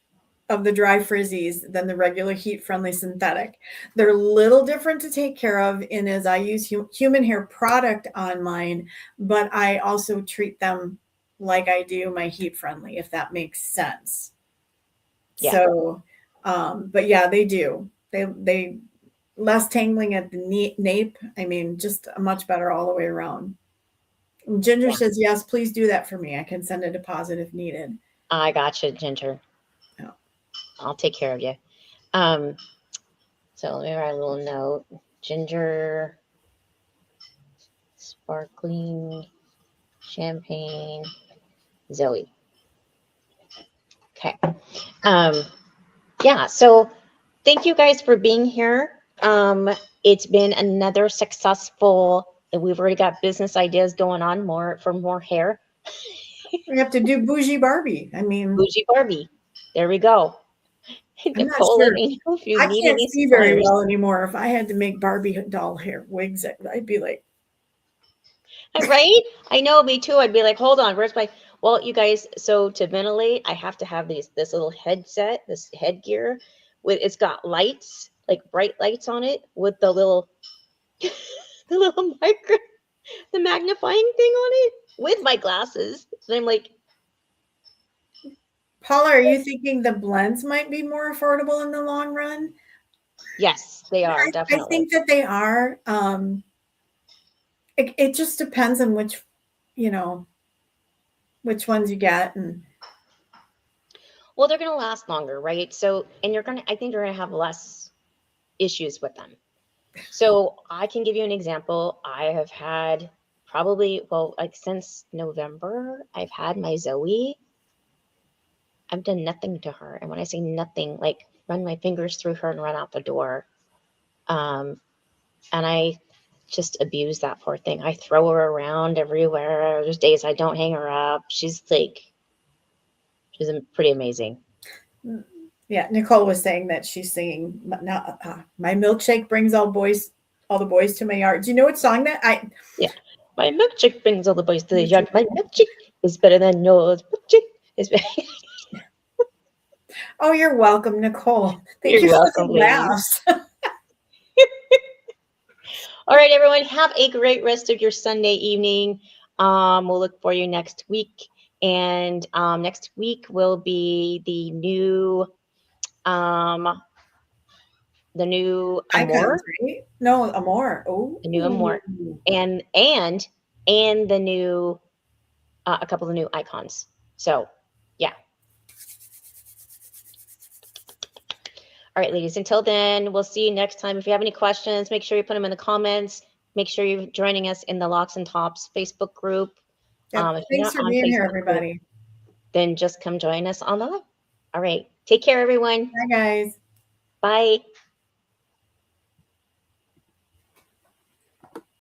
[SPEAKER 1] of the dry frizzies than the regular heat-friendly synthetic. They're a little different to take care of in as I use human hair product on mine, but I also treat them like I do my heat-friendly, if that makes sense. Yeah. So, but yeah, they do. They less tangling at the nape. I mean, just much better all the way around. Ginger says, yes, please do that for me. I can send a deposit if needed.
[SPEAKER 2] I got you, Ginger. Oh. I'll take care of you. So let me write a little note. Ginger, sparkling champagne, Zoe. Okay. Yeah, so thank you guys for being here. It's been another successful, we've already got business ideas going on for more hair.
[SPEAKER 1] We have to do Bougie Barbie. I mean,
[SPEAKER 2] Bougie Barbie. There we go.
[SPEAKER 1] I'm not sure. I can't see very well anymore. If I had to make Barbie doll hair wigs, I'd be like,
[SPEAKER 2] right? I know, me too. I'd be like, hold on, where's my? Well, you guys, so to ventilate, I have to have this little headset, this headgear, it's got lights, like bright lights on it, with the little the magnifying thing on it, with my glasses. And I'm like,
[SPEAKER 1] Paula, are you thinking the blends might be more affordable in the long run?
[SPEAKER 2] Yes, they are, definitely.
[SPEAKER 1] I think that they are. It just depends on which ones you get. And
[SPEAKER 2] well, they're going to last longer, right? So, and I think you're going to have less issues with them. So I can give you an example. I have had since November, I've had my Zoe. I've done nothing to her. And when I say nothing, like run my fingers through her and run out the door. And I just abuse that poor thing. I throw her around everywhere. There's days I don't hang her up. She's pretty amazing.
[SPEAKER 1] Yeah, Nicole was saying that she's singing "My milkshake brings all the boys to my yard." Do you know what song that
[SPEAKER 2] Yeah, my milkshake brings all the boys to the yard. My milkshake is better than yours. Milkshake is better.
[SPEAKER 1] Oh, you're welcome, Nicole. Thank you for the laughs.
[SPEAKER 2] All right, everyone, have a great rest of your Sunday evening. We'll look for you next week. And next week will be the new the new
[SPEAKER 1] Icons,
[SPEAKER 2] Amore,
[SPEAKER 1] right? No, Amore. Oh,
[SPEAKER 2] the new Amore, and the new a couple of new icons. So yeah. All right, ladies, until then, we'll see you next time. If you have any questions, make sure you put them in the comments. Make sure you're joining us in the Locks and Tops Facebook group.
[SPEAKER 1] Yep.
[SPEAKER 2] If you're
[SPEAKER 1] Thanks
[SPEAKER 2] not
[SPEAKER 1] for
[SPEAKER 2] on
[SPEAKER 1] being here,
[SPEAKER 2] Facebook
[SPEAKER 1] everybody.
[SPEAKER 2] group, then just come join us on the live. All right. Take care, everyone.
[SPEAKER 1] Bye, guys.
[SPEAKER 2] Bye.